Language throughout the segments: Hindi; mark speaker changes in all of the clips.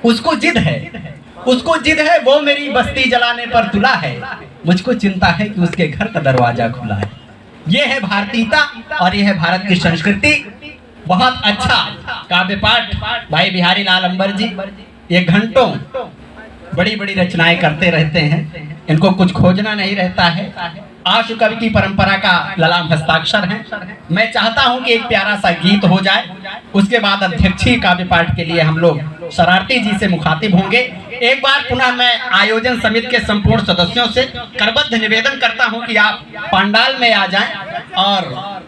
Speaker 1: उसको जिद है, उसको जिद है, वो मेरी बस्ती जलाने पर तुला है। मुझको चिंता है कि उसके घर का दरवाजा खुला है। ये है भारतीयता और ये है भारत की संस्कृति। बहुत अच्छा काव्य पाठ भाई बिहारी लाल अंबर जी, ये घंटों बड़ी बड़ी रचनाएं करते रहते हैं, इनको कुछ खोजना नहीं रहता है। आशु कवि की परंपरा का ललाम हस्ताक्षर है। मैं चाहता हूं कि एक प्यारा सा गीत हो जाए, उसके बाद अध्यक्षीय काव्य पाठ के लिए हम लोग शरारती जी से मुखातिब होंगे। एक बार पुनः मैं आयोजन समिति के संपूर्ण सदस्यों से करबद्ध निवेदन करता हूं कि आप पंडाल में आ जाएं और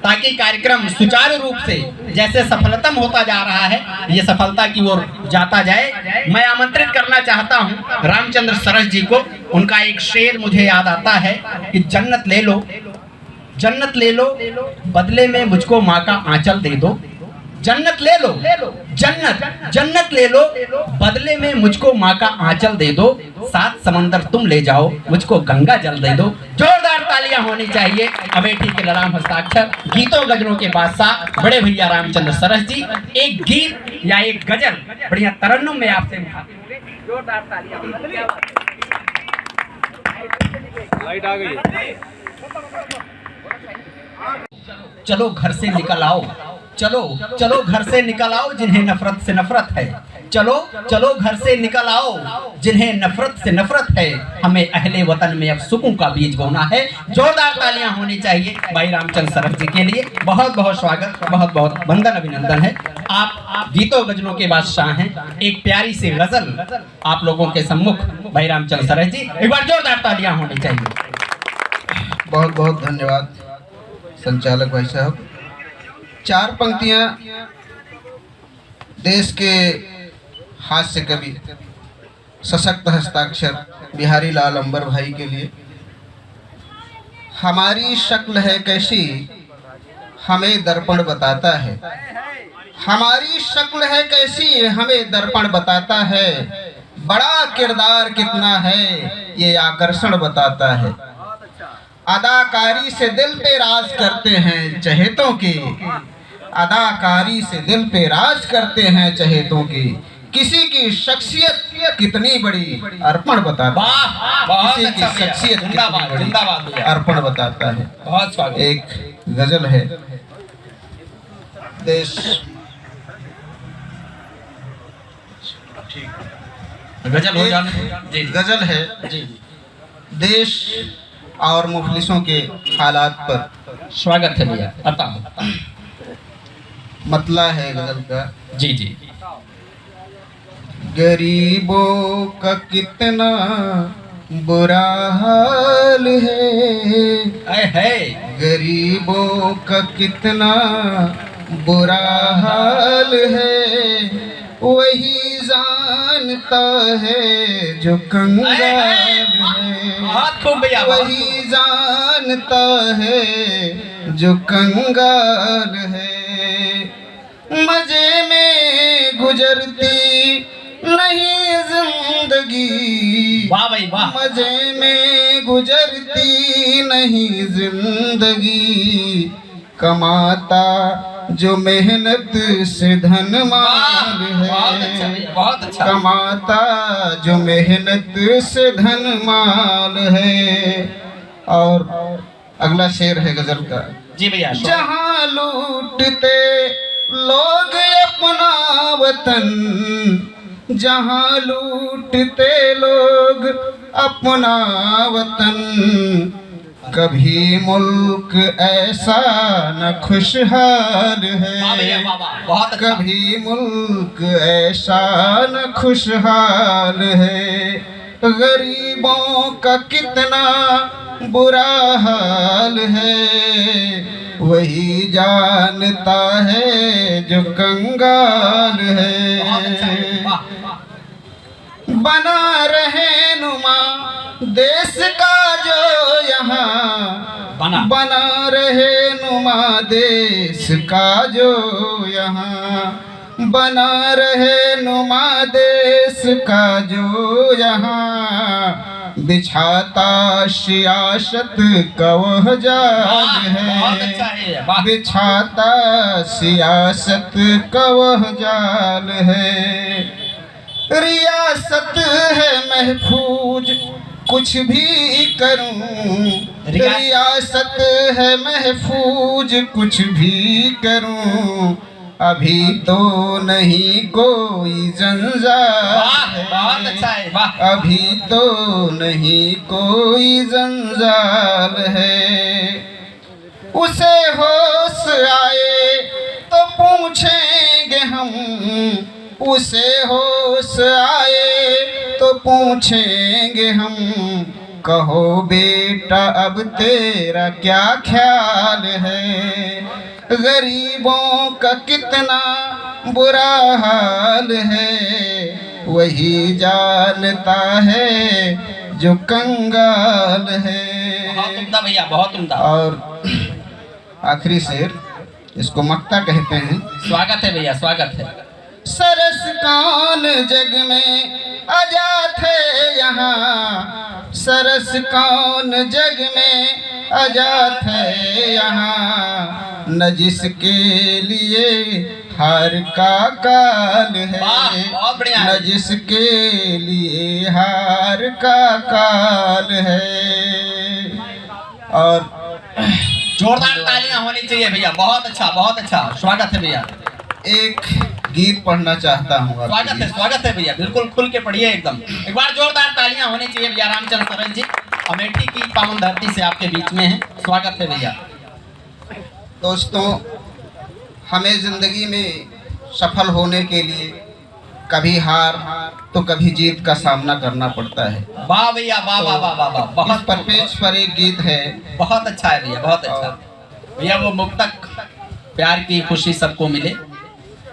Speaker 1: ताकि कार्यक्रम सुचारू रूप से जैसे सफलतम होता जा रहा है, ये सफलता की ओर जाता जाए। मैं आमंत्रित करना चाहता हूं रामचंद्र सरस जी को। उनका एक शेर मुझे याद आता है कि जन्नत ले लो, जन्नत ले लो, बदले में मुझको माँ का आंचल दे दो। जन्नत ले लो, जन्नत जन्नत ले लो, बदले में मुझको माँ का आंचल दे दो। 7 समंदर तुम ले जाओ, मुझको गंगा जल दे दो। जोरदार तालियां होनी चाहिए अमेठी के ललाम हस्ताक्षर गीतों गजलों के बादशाह बड़े भैया रामचंद्र सरस जी। एक गीत या एक गजल बढ़िया तरन्नुम में आपसे जोरदार तालियां। लाइट आ गई। चलो घर से निकल आओ, चलो चलो घर से निकल आओ जिन्हें नफरत से नफरत है। चलो चलो घर से निकल आओ जिन्हें नफरत से नफरत है। हमें अहले वतन में अब सुकून का बीज बोना है। जोरदार तालियां होनी चाहिए भाई रामचंद्र सरस जी के लिए। बहुत बहुत स्वागत, बहुत बहुत वंदन अभिनंदन है। आप गीतों गजलों के बादशाह हैं। एक प्यारी सी गजल आप लोगों के सम्मुख भाई रामचंद्र सरस जी, एक बार जोरदार तालियां होनी चाहिए।
Speaker 2: बहुत बहुत धन्यवाद संचालक भाई साहब। 4 पंक्तियां देश के हास्य कवि सशक्त हस्ताक्षर बिहारी लाल अंबर भाई के लिए। हमारी शक्ल है कैसी हमें दर्पण बताता है, हमारी शक्ल है कैसी हमें दर्पण बताता है। बड़ा किरदार कितना है ये आकर्षण बताता है। अदाकारी से दिल पे राज करते हैं चहेतों के, अदाकारी से दिल पे राज करते हैं चहेतों के। किसी की शख्सियत कितनी बड़ी अर्पण बताता है, किसी की शख्सियत कितनी बड़ी अर्पण बताता है।
Speaker 1: बहुत स्वागत।
Speaker 2: एक गजल है देश
Speaker 1: गजल हो जाने जी।
Speaker 2: गजल है
Speaker 1: जी
Speaker 2: देश और मुफलिसों के हालात पर।
Speaker 1: स्वागत है भैया, आता हूँ।
Speaker 2: मतला है गजल का।
Speaker 1: जी जी।
Speaker 2: गरीबों का कितना बुरा हाल है, गरीबों का कितना बुरा हाल है। वही जानता है जो कंगाल है, वही जानता है जो कंगाल है। मजे में गुजरती नहीं जिंदगी,
Speaker 1: वाह भाई वाह।
Speaker 2: मजे में गुजरती नहीं जिंदगी। कमाता जो मेहनत से धन माल है,
Speaker 1: बहुत अच्छा।
Speaker 2: कमाता जो मेहनत से धन माल है। और अगला शेर है गजल का।
Speaker 1: जी भैया।
Speaker 2: जहाँ लूटते लोग अपना वतन, जहाँ लूटते लोग अपना वतन। कभी मुल्क ऐसा न खुशहाल है, कभी मुल्क ऐसा न खुशहाल है। गरीबों का कितना बुरा हाल है, वही जानता है जो कंगाल है। बना रहे नुमा देश का जो यहाँ, बना रहे नुमा देश का जो यहाँ। बना रहे नुमा देश का जो यहाँ। बिछाता सियासत का वह जाल है, बिछाता सियासत का वह जाल है। रियासत है महफूज कुछ भी करूं, रियासत है महफूज कुछ भी करूं, अभी तो नहीं कोई जंजाल है,
Speaker 1: बहुत अच्छा है, वाह।
Speaker 2: अभी तो नहीं कोई जंजाल है। उसे होश आए तो पूछेंगे हम, उसे होश आए तो पूछेंगे हम, कहो बेटा अब तेरा क्या ख्याल है, गरीबों का कितना बुरा हाल है, वही जानता है जो कंगाल है।
Speaker 1: बहुत उम्दा भैया, बहुत उम्दा।
Speaker 2: और आखिरी शेर, इसको मक्ता कहते हैं।
Speaker 1: स्वागत है भैया, स्वागत है।
Speaker 2: सरस कौन जग में आजा थे यहाँ, सरस कौन जग में आजा थे यहाँ, न जिसके लिए हार का काल है,
Speaker 1: बहुत बढ़िया,
Speaker 2: न जिसके लिए हार का काल है। और
Speaker 1: जोरदार तालियां होनी चाहिए भैया, बहुत अच्छा, बहुत अच्छा। स्वागत है भैया।
Speaker 2: एक गीत पढ़ना चाहता हूँ।
Speaker 1: स्वागत है भैया, बिल्कुल खुल के पढ़िए एकदम। एक बार जोरदार तालियां होनी चाहिए भैया। रामचंद्र सरन जी अमेठी की पावन धरती से आपके बीच में है, स्वागत है भैया।
Speaker 2: दोस्तों, हमें जिंदगी में सफल होने के लिए कभी हार तो कभी जीत का सामना करना पड़ता है।
Speaker 1: वाह भैया, वाह वाह वाह वाह वाह।
Speaker 2: इस परिपेक्ष पर एक गीत है,
Speaker 1: बहुत अच्छा है भैया, बहुत अच्छा भैया। वो मुक्तक प्यार की खुशी सबको मिले,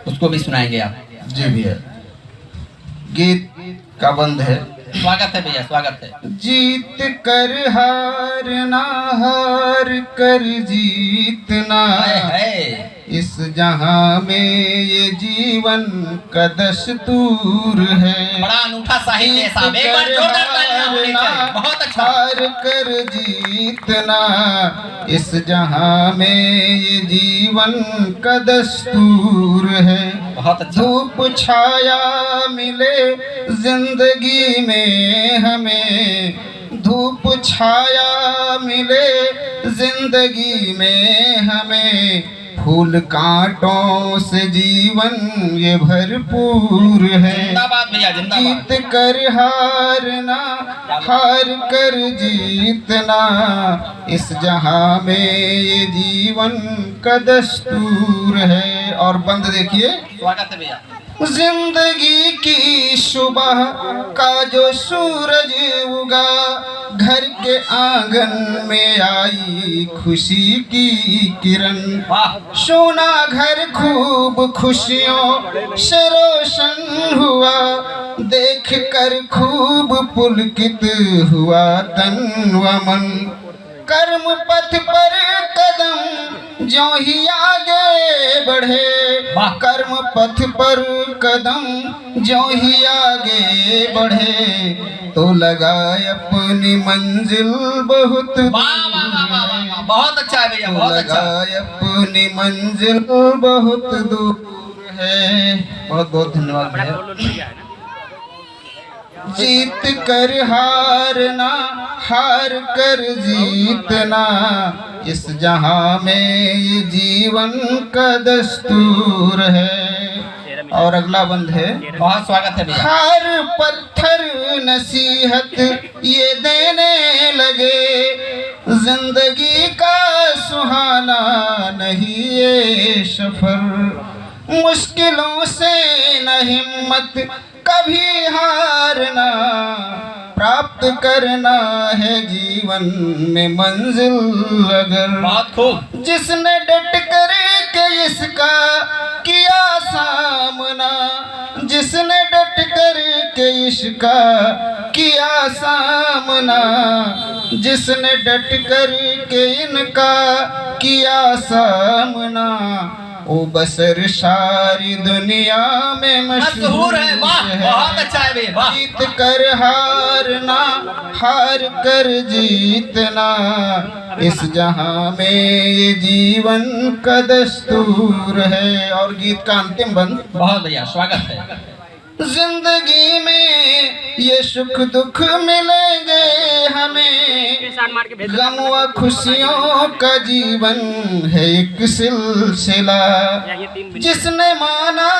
Speaker 1: उसको भी सुनाएंगे आप।
Speaker 2: जी भैया, गीत का बंद है।
Speaker 1: स्वागत है भैया, स्वागत है।
Speaker 2: जीत कर हार ना, हार कर जीतना,
Speaker 1: है
Speaker 2: इस जहां में ये जीवन का दस्तूर है।
Speaker 1: बड़ा अनूठा साहित्य है साहब, एक बार जोरदार तालियां होनी चाहिए। बहुत अच्छा।
Speaker 2: हार कर जीतना, इस जहां में ये जीवन का दस्तूर है।
Speaker 1: बहुत अच्छा।
Speaker 2: धूप छाया मिले जिंदगी में हमें, धूप छाया मिले जिंदगी में हमें, फूल कांटों से जीवन ये भरपूर है।
Speaker 1: जिंदाबाद भैया, जिंदाबाद।
Speaker 2: जीत कर हारना, हार कर जीतना, इस जहां में ये जीवन का दस्तूर है। और बंद देखिए।
Speaker 1: स्वागत है भैया।
Speaker 2: जिंदगी की सुबह का जो सूरज उगा, घर के आंगन में आई खुशी की किरण, सोना घर खूब खुशियों से रोशन हुआ, देख कर खूब पुलकित हुआ तन व मन। कर्म पथ पर कदम जो ही आगे बढ़े, कर्म पथ पर कदम जो ही आगे बढ़े, तो लगाए अपनी मंजिल बहुत दूर है।
Speaker 1: बहुत अच्छा है भैया, बहुत अच्छा।
Speaker 2: लगाए अपनी मंजिल बहुत दूर है। बहुत बहुत धन्यवाद भैया। जीत कर हारना, हार कर जीतना, इस जहां में ये जीवन का दस्तूर है। और अगला बंद है।
Speaker 1: बहुत स्वागत है भैया।
Speaker 2: हर पत्थर नसीहत ये देने लगे, जिंदगी का सुहाना नहीं ये सफर, मुश्किलों से न हिम्मत कभी हारना, प्राप्त करना है जीवन में मंजिल अगर।
Speaker 1: बहुत खूब।
Speaker 2: जिसने डट कर के इसका किया सामना, जिसने डट कर के इसका किया सामना, जिसने डट कर के इनका किया सामना, ओ बसर सारी दुनिया में मशहूर है।
Speaker 1: बहुत अच्छा है भैया।
Speaker 2: जीत कर हारना, हार कर जीतना, इस जहां में ये जीवन का दस्तूर है। और गीत का अंतिम बंद।
Speaker 1: बहुत भैया, स्वागत है।
Speaker 2: जिंदगी में ये सुख दुख मिलेंगे हमें, गम व खुशियों का जीवन है एक सिलसिला। जिसने माना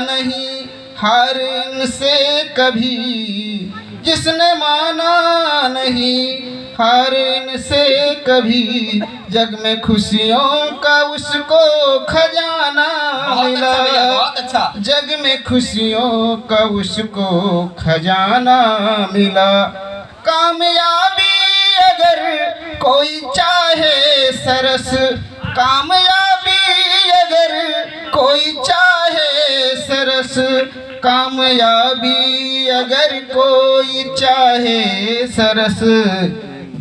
Speaker 2: नहीं हार इनसे कभी, जिसने माना नहीं हार इनसे कभी, जग में खुशियों का उसको खजाना मिला।
Speaker 1: बहुत अच्छा।
Speaker 2: जग में खुशियों का उसको खजाना मिला। कामयाबी अगर कोई चाहे सरस, कामयाबी अगर कोई चाहे सरस, कामयाबी अगर कोई चाहे सरस,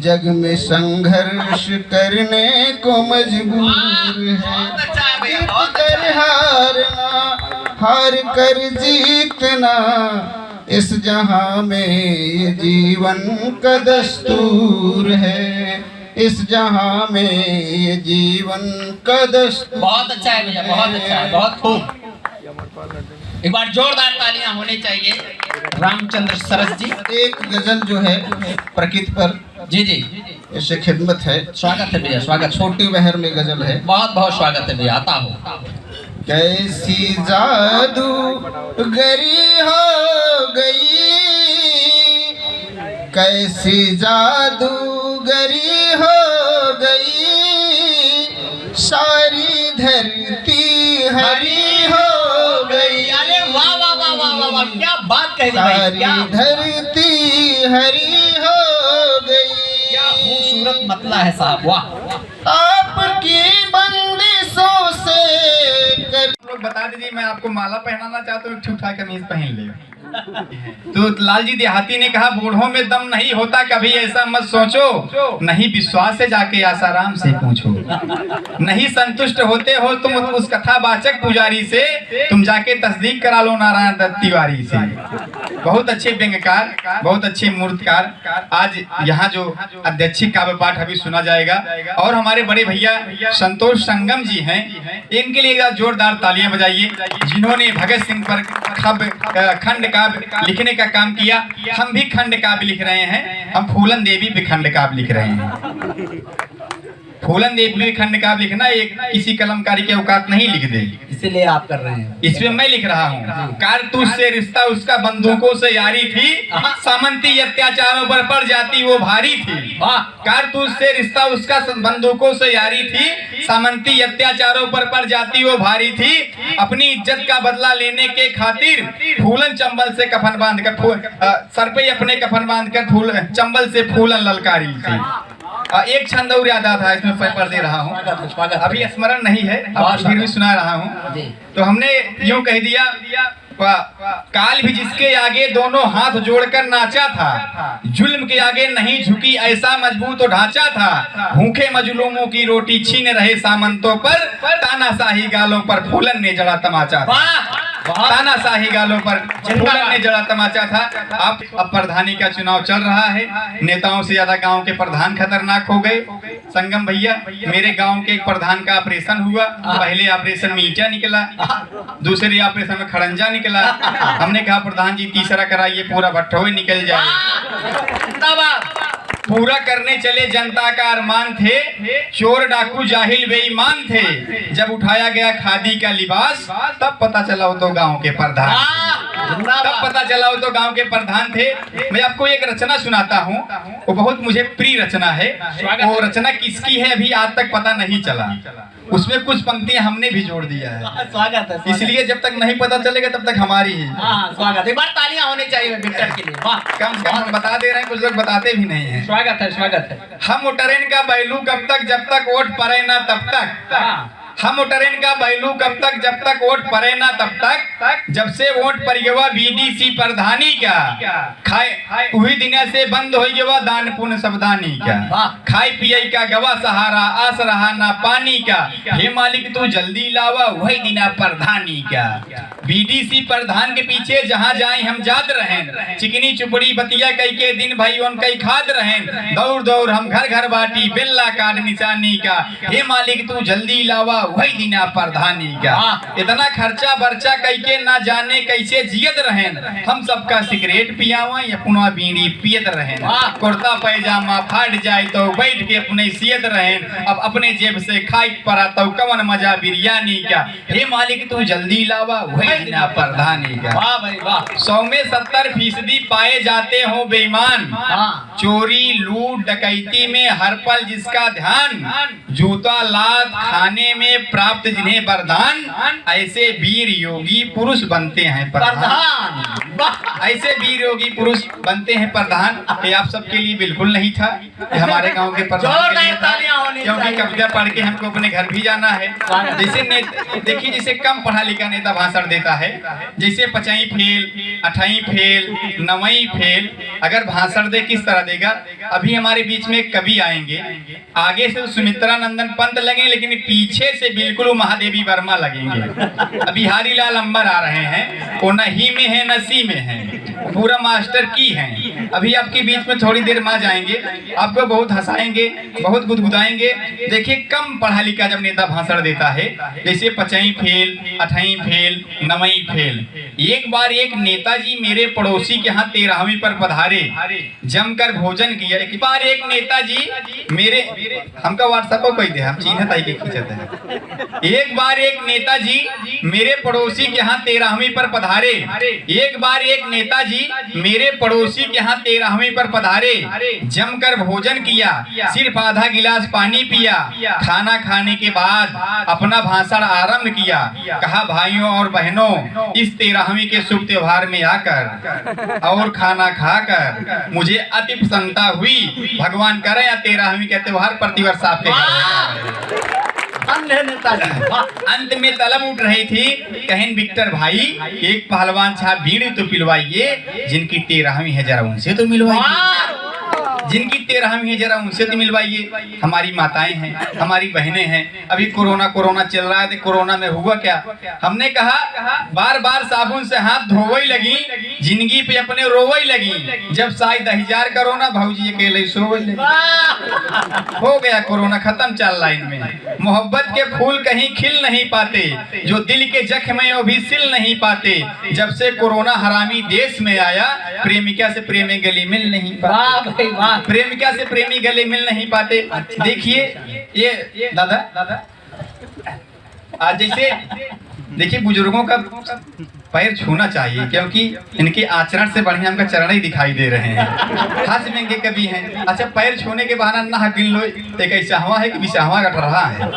Speaker 2: जग में संघर्ष करने को मजबूर है। जीत कर हारना, हार कर जीतना, इस जहां में ये जीवन का दस्तूर है। इस जहां में ये जीवन का दस्तूर।
Speaker 1: बहुत अच्छा है भैया, बहुत अच्छा है, बहुत खूब। एक बार जोरदार तालियां होनी चाहिए रामचंद्र सरस जी।
Speaker 2: एक गजल जो है प्रकृति पर,
Speaker 1: जी जी,
Speaker 2: इससे खिदमत है।
Speaker 1: स्वागत है भैया, स्वागत।
Speaker 2: छोटी बहर में गजल है।
Speaker 1: बहुत बहुत स्वागत है भैया, आता हो।
Speaker 2: कैसी जादू गरी हो गई, कैसी जादूगरी हो गई, सारी धरती हरी हो गई।
Speaker 1: अरे वाह वाह वाह वाह वाह वाह, क्या बात कही भाई,
Speaker 2: सारी
Speaker 1: क्या
Speaker 2: धरती हरी हो गई।
Speaker 1: क्या खूबसूरत मतला है साहब, वाह।
Speaker 2: आपकी बंदिशों से
Speaker 3: लोग बता दीजिए, मैं आपको माला पहनाना चाहता हूँ, ठूठा कमीज पहन ले। तो लालजी देहाती ने कहा, बूढ़ों में दम नहीं होता, कभी ऐसा मत सोचो, नहीं विश्वास है जाके आसाराम से पूछो। नहीं संतुष्ट होते हो तुम उस कथावाचक पुजारी से, तुम जाके तस्दीक करा लो नारायण दत्त तिवारी से। बहुत अच्छे व्यंग्यकार, बहुत अच्छे मूर्तिकार। आज यहाँ जो अध्यक्षिक काव्य पाठ अभी सुना जाएगा, और हमारे बड़े भैया संतोष संगम जी हैं, इनके लिए जोरदार तालियां बजाइए, जिन्होंने भगत सिंह पर खंड काव्य लिखने का काम किया। हम भी खंड काव्य लिख रहे हैं, हम फूलन देवी भी खंड काव्य लिख रहे हैं। फूलन देवी भी खंड काव्य लिखना एक किसी कलमकारी के औकात नहीं लिख दे,
Speaker 1: इसीलिए आप कर रहे हैं।
Speaker 3: इसमें मैं लिख रहा हूँ। कारतूस से रिश्ता उसका बंदूकों से यारी थी, सामंती अत्याचारों पर पड़ जाती वो भारी थी। कारतूस से रिश्ता उसका बंदूकों से यारी थी, सामंती अत्याचारों पर पड़ जाती वो भारी थी। अपनी इज्जत का बदला लेने के खातिर फूलन चंबल से कफन बांधकर, सर पे अपने कफन बांधकर चंबल से फूलन ललकारी थी। एक छंद और याद आता है, इसमें पढ़ दे रहा हूँ, अभी स्मरण नहीं है, फिर भी सुना रहा हूँ। तो हमने यूं कह दिया, काल भी जिसके आगे दोनों हाथ जोड़कर नाचा था, जुल्म के आगे नहीं झुकी ऐसा मजबूत ढांचा था। भूखे मजलूमों की रोटी छीन रहे सामंतों पर, तानाशाही गालों पर फूलन ने जड़ा तमाचा था। तानाशाही गालों पर फूलन ने जड़ा तमाचा था। अब प्रधानी का चुनाव चल रहा है, नेताओं से ज्यादा गांव के प्रधान खतरनाक हो गए। संगम भैया, मेरे गांव के एक प्रधान का ऑपरेशन हुआ। पहले ऑपरेशन में ईंचा निकला, दूसरे ऑपरेशन में खड़ंजा निकला। हमने कहा प्रधान जी तीसरा कराइए, पूरा भट्ठो ही निकल जाए। पूरा करने चले जनता का अरमान थे, चोर डाकू जाहिल बेईमान थे। जब उठाया गया खादी का लिबास, तब पता चला वो तो गांव के प्रधान, तब पता चला वो तो गांव के प्रधान थे। मैं आपको एक रचना सुनाता हूँ, वो बहुत मुझे प्रिय रचना है। वो रचना किसकी है अभी आज तक पता नहीं चला, उसमें कुछ पंक्तियां हमने भी जोड़ दिया है।
Speaker 1: स्वागत है,
Speaker 3: इसलिए जब तक नहीं पता चलेगा तब तक हमारी ही।
Speaker 1: स्वागत। एक बार तालियां होनी चाहिए विक्टर के लिए, वाह।
Speaker 3: कम से कम हम बता दे रहे हैं, कुछ लोग बताते भी नहीं है।
Speaker 1: स्वागत है, स्वागत है।
Speaker 3: हम ट्रेन का बैलू कब तक, जब तक वोट पड़े ना तब तक। हम ट्रेन का बैलू कब तक, जब तक वोट पड़े ना तब तक। जब से वोट पड़ गया बीडीसी प्रधानी का, खाए वही दिन से बंद हो गया दान पुण्य सबदानी का। खाई पियई का गवा सहारा, आस रहा ना पानी का। हे मालिक तू जल्दी लावा वही दिना प्रधानी का। बीडीसी प्रधान के पीछे जहाँ जाए हम जात रहें, चिकनी चुपड़ी बतिया कई के दिन भाई उन कई खाद रहें। दौड़ दौड़ हम घर घर बाटी, बेल्ला कार्ड निशानी का। हे मालिक तू जल्दी लावा वही दिन प्रधानी का। इतना खर्चा बर्चा कैके ना जाने कैसे जियत रहें, हम सबका सिगरेट पियावा या पुनः बीड़ी पियत रहें, कुर्ता पैजामा फाट जाए तो बैठ के अपने सियत रहें, अब अपने जेब से खाई पड़ा तो कवन मजा बिरयानी का। हे मालिक तू जल्दी लावा वही दिन प्रधानी का।
Speaker 1: वाह भाई वाह।
Speaker 3: 100 में 70% पाए जाते हो बेईमान, चोरी लूट डकैती में हर पल जिसका ध्यान, जूता लात खाने में प्राप्त जिन्हें वरदान, ऐसे वीर योगी पुरुष बनते हैं प्रधान। ऐसे वीर योगी पुरुष बनते हैं प्रधान। ये आप सबके लिए बिल्कुल नहीं था, ये हमारे गांव के प्रधान के लिए था, क्योंकि कविता पढ़ के हमको अपने घर भी जाना है। जैसे देखिए, जैसे कम पढ़ा लिखा नेता भाषण देता है, जैसे 5वीं फेल 8वीं फेल 9वीं फेल, अगर भाषण दे किस तरह देगा। अभी हमारे बीच में कवि आएंगे, आगे से सुमित्रा नंदन पंत लगेंगे, लेकिन पीछे से बिल्कुल महादेवी वर्मा लगेंगे। बिहारी लाल अंबर आ रहे हैं, वो नहीं में है नसी में है, पूरा मास्टर की हैं। अभी आपके बीच में थोड़ी देर में जाएंगे, आपको बहुत हंसाएंगे, बहुत गुदगुदाएंगे। देखिए, कम पढ़ा लिखा जब नेता भाषण देता है, जैसे 5वीं फेल 8वीं फेल 9वीं फेल। एक बार एक नेताजी मेरे पड़ोसी के यहाँ 13वीं पर पधारे, जमकर भोजन किया। एक बार एक नेताजी मेरे, हमका व्हाट्सएप पर कोई दे, हम चिन्ह ताई के खींचते हैं। एक बार एक नेताजी मेरे पड़ोसी के यहाँ 13वीं पर पधारे, एक बार एक नेताजी मेरे पड़ोसी के यहाँ 13वीं पर पधारे, जमकर भोजन किया, सिर्फ आधा गिलास पानी पिया, खाना खाने के बाद अपना भाषण आरंभ किया। कहा, भाइयों और बहनों, इस 13वीं के शुभ त्योहार में आकर और खाना खाकर मुझे अति प्रसन्नता हुई। भगवान करे या 13वीं के त्योहार प्रतिवर्ष आपके अंत में तलब उठ रही थी, कहें विक्टर भाई एक पहलवान साहब बीड़ी तो पिलवाइए, जिनकी 13वीं है जरा उनसे तो मिलवाइए, जिनकी 13वीं है जरा उनसे तो मिलवाइए। हमारी माताएं हैं, हमारी बहनें हैं। अभी कोरोना चल रहा है, तो कोरोना में हुआ क्या, हमने कहा बार बार साबुन से हाथ धोवई लगी, जिंदगी पे अपने रोवई लगी। जब शायद 1000 कोरोना भौजी अकेले सोवई लगी, हो गया कोरोना खत्म। चल लाइन में मोहब्बत के फूल कहीं खिल नहीं पाते, जो दिल के जख्म में वो भी सिल नहीं पाते। जब से कोरोना हरामी देश में आया, प्रेमिका से प्रेमी गली मिल नहीं पाते, प्रेमिका से प्रेमी गले मिल नहीं पाते। देखिए ये दादा आज जैसे देखिए, बुजुर्गों का पैर छूना चाहिए, क्योंकि इनके आचरण से बढ़िया हमका चरण ही दिखाई दे रहे हैं। हंस महंगे कभी हैं। अच्छा, पैर छूने के बहाना ना गिन लो, एक ऐसा हवा है कि विशाहवा कट रहा है,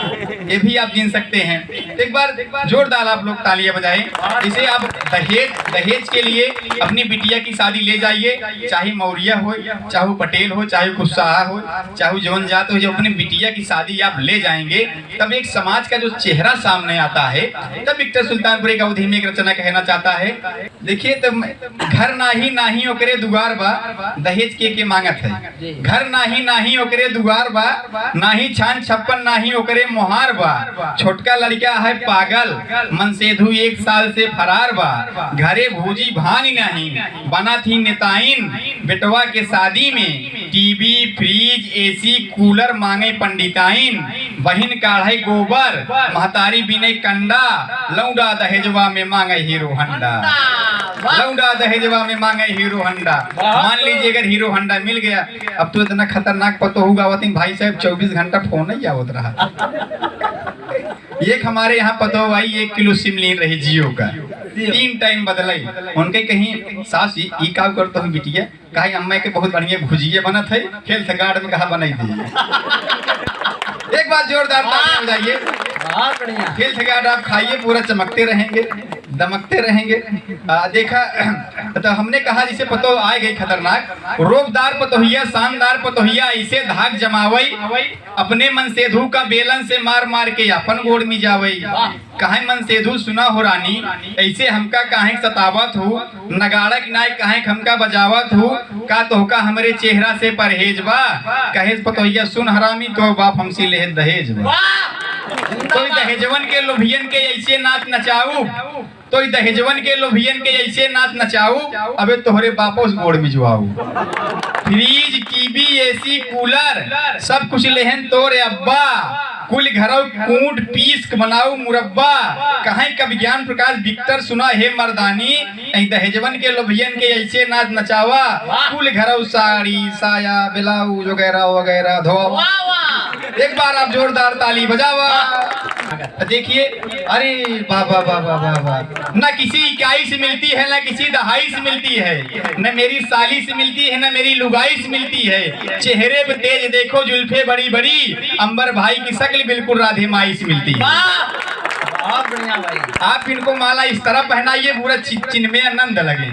Speaker 3: ये भी आप गिन सकते हैं। एक बार जोरदार आप लोग तालियां बजाएं। इसे आप दहेज के लिए अपनी बिटिया की शादी ले जाइए, चाहे मौर्य हो, चाहे पटेल हो, चाहे कुशवाहा हो, चाहे जौन जात हो, जब अपनी बिटिया की शादी आप ले जाएंगे, तब एक समाज का जो चेहरा सामने आता है। तब विक्टर सुल्तानपुरी का अवधि में एक रचना कहना चाहता है। देखिए, तो घर नाही ओकरे दुआर बा, दहेज के मांगत है। घर नाही ओकरे दुआर बा, नाही छान छप्पन नाही ओकरे मोहार बा। छोटका लड़का है पागल, मनसेधु 1 साल से फरार बा। घरे भूजी भानी नहीं, बना थी नेताइन, बेटवा के शादी में टीवी फ्रिज एसी कूलर मांगे पंडिताइन। बहिन काढ़े गोबर, महतारी बिने कंडा, लौंडा दहेजवा में मांगे हीरो हंडा, लौंडा दहेजवा में मांगे हीरो हंडा। मान लीजिए अगर हीरो हंडा मिल गया, अब तो इतना खतरनाक पतो होगा भाई साहब 24 घंटा फोन नहीं आवत रहा। एक हमारे यहाँ पतो भाई 1 किलो सिमलीन रही जियो का, 3 टाइम बदलाई। उनके कहीं सास ई का करते हो बिटिया, कहीं अम्मा के बहुत बढ़िया भुजिया बनत है, हेल्थ गार्ड में कहा बनाई दी। एक बार जोरदार ताली बजाइए। हेल्थ गार्ड आप खाइए, पूरा चमकते रहेंगे, दमकते रहेंगे। देखा तो हमने कहा जिसे पतो आ गई खतरनाक, रोबदार पतोहिया शानदार पतोहिया, ऐसे धाक जमावई, अपने मन सेधु का बेलन से मार मार के अपन गोड़ में जावई। काहे मन सेधु सुना हो रानी, ऐसे हमका काहे सतावत हो, नगाड़ा की नाय काहे हमका बजावत हो, का तोहका हमरे चेहरा से परहेज बा। कहे पतोहिया सुन हरामी, तो बाप हमसे ले दहेज बा। तो दहेजवन के लोभियन के ऐसे नाच नचाऊ, तो दहेजवन के लोभियन के ऐसे नाच नचाऊ, अबे तोहरे बापोस गोड़ में जुआऊ। फ्रिज टीवी एसी कूलर सब कुछ लेहन तोरे अब्बा, कुल घरौ कूट पीस के बनाऊ मुरब्बा, कहीं का विज्ञान प्रकाश विक्टर सुना हे मर्दानी, दहेजवन के लोभियन के ऐसे नाच नचावा, कुल घरौ साड़ी साया ब्लाउज वगैरह वगैरह धोवा। एक बार आप जोरदार ताली बजावा। देखिए, अरे वाह वाह वाह वाह वाह वाह, न किसी इकाई से मिलती है, न किसी दहाई से मिलती है, न मेरी साली से मिलती है, न मेरी लुगाई से मिलती है। चेहरे पे तेज देखो, जुल्फे बड़ी बड़ी, अंबर भाई की शक्ल बिल्कुल राधे माई से मिलती है।
Speaker 1: बहुत बढ़िया भाई।
Speaker 3: आप इनको माला इस तरह पहनाइए, पूरा चिन्ह में आनंद लगे।